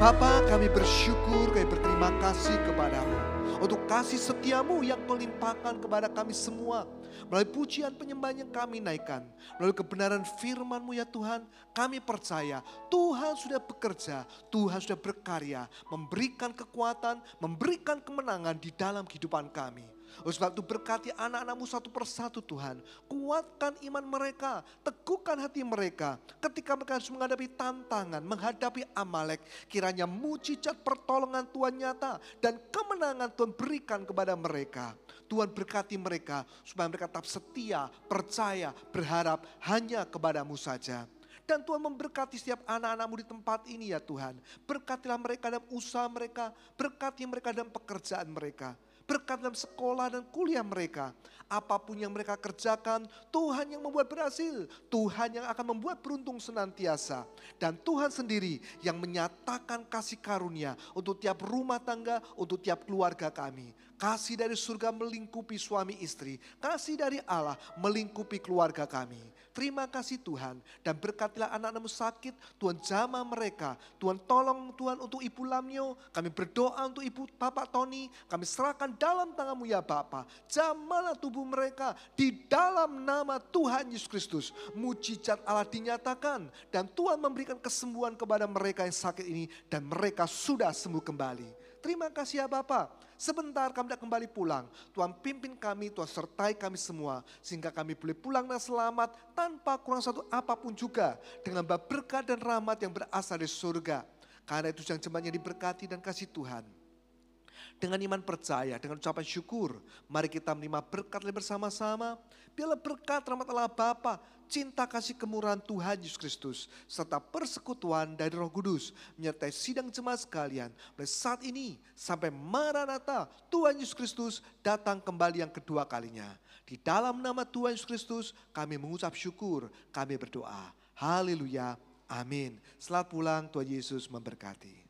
Bapa, kami bersyukur, kami berterima kasih kepadamu untuk kasih setiamu yang melimpahkan kepada kami semua. Melalui pujian penyembahan yang kami naikkan, melalui kebenaran firman-Mu ya Tuhan, kami percaya Tuhan sudah bekerja, Tuhan sudah berkarya, memberikan kekuatan, memberikan kemenangan di dalam kehidupan kami. Oleh sebab itu berkati anak-anak-Mu satu persatu Tuhan. Kuatkan iman mereka, teguhkan hati mereka. Ketika mereka harus menghadapi tantangan, menghadapi Amalek. Kiranya mujizat pertolongan Tuhan nyata dan kemenangan Tuhan berikan kepada mereka. Tuhan berkati mereka supaya mereka tetap setia, percaya, berharap hanya kepada-Mu saja. Dan Tuhan memberkati setiap anak-anak-Mu di tempat ini ya Tuhan. Berkatilah mereka dalam usaha mereka, berkati mereka dalam pekerjaan mereka. Berkat dalam sekolah dan kuliah mereka. Apapun yang mereka kerjakan, Tuhan yang membuat berhasil. Tuhan yang akan membuat beruntung senantiasa. Dan Tuhan sendiri yang menyatakan kasih karunia untuk tiap rumah tangga, untuk tiap keluarga kami. Kasih dari surga melingkupi suami istri. Kasih dari Allah melingkupi keluarga kami. Terima kasih Tuhan, dan berkatilah anak-anakmu sakit, Tuhan jamah mereka. Tuhan tolong Tuhan untuk Ibu Lamio, kami berdoa untuk Ibu Bapak Tony, kami serahkan dalam tangan-Mu ya Bapa. Jamahlah tubuh mereka di dalam nama Tuhan Yesus Kristus. Mujizat Allah dinyatakan, dan Tuhan memberikan kesembuhan kepada mereka yang sakit ini, dan mereka sudah sembuh kembali. Terima kasih ya Bapak. Sebentar kami tidak kembali pulang. Tuhan pimpin kami, Tuhan sertai kami semua. Sehingga kami boleh pulang dengan selamat tanpa kurang satu apapun juga. Dengan berkat dan rahmat yang berasal dari surga. Karena itu yang jemaatnya diberkati dan kasih Tuhan. Dengan iman percaya, dengan ucapan syukur, mari kita menerima berkat bersama-sama. Biarlah berkat rahmat Allah Bapa, cinta kasih kemurahan Tuhan Yesus Kristus, serta persekutuan dari Roh Kudus menyertai sidang jemaat sekalian mulai saat ini sampai Maranatha Tuhan Yesus Kristus datang kembali yang kedua kalinya. Di dalam nama Tuhan Yesus Kristus kami mengucap syukur, kami berdoa. Haleluya, amin. Selamat pulang, Tuhan Yesus memberkati.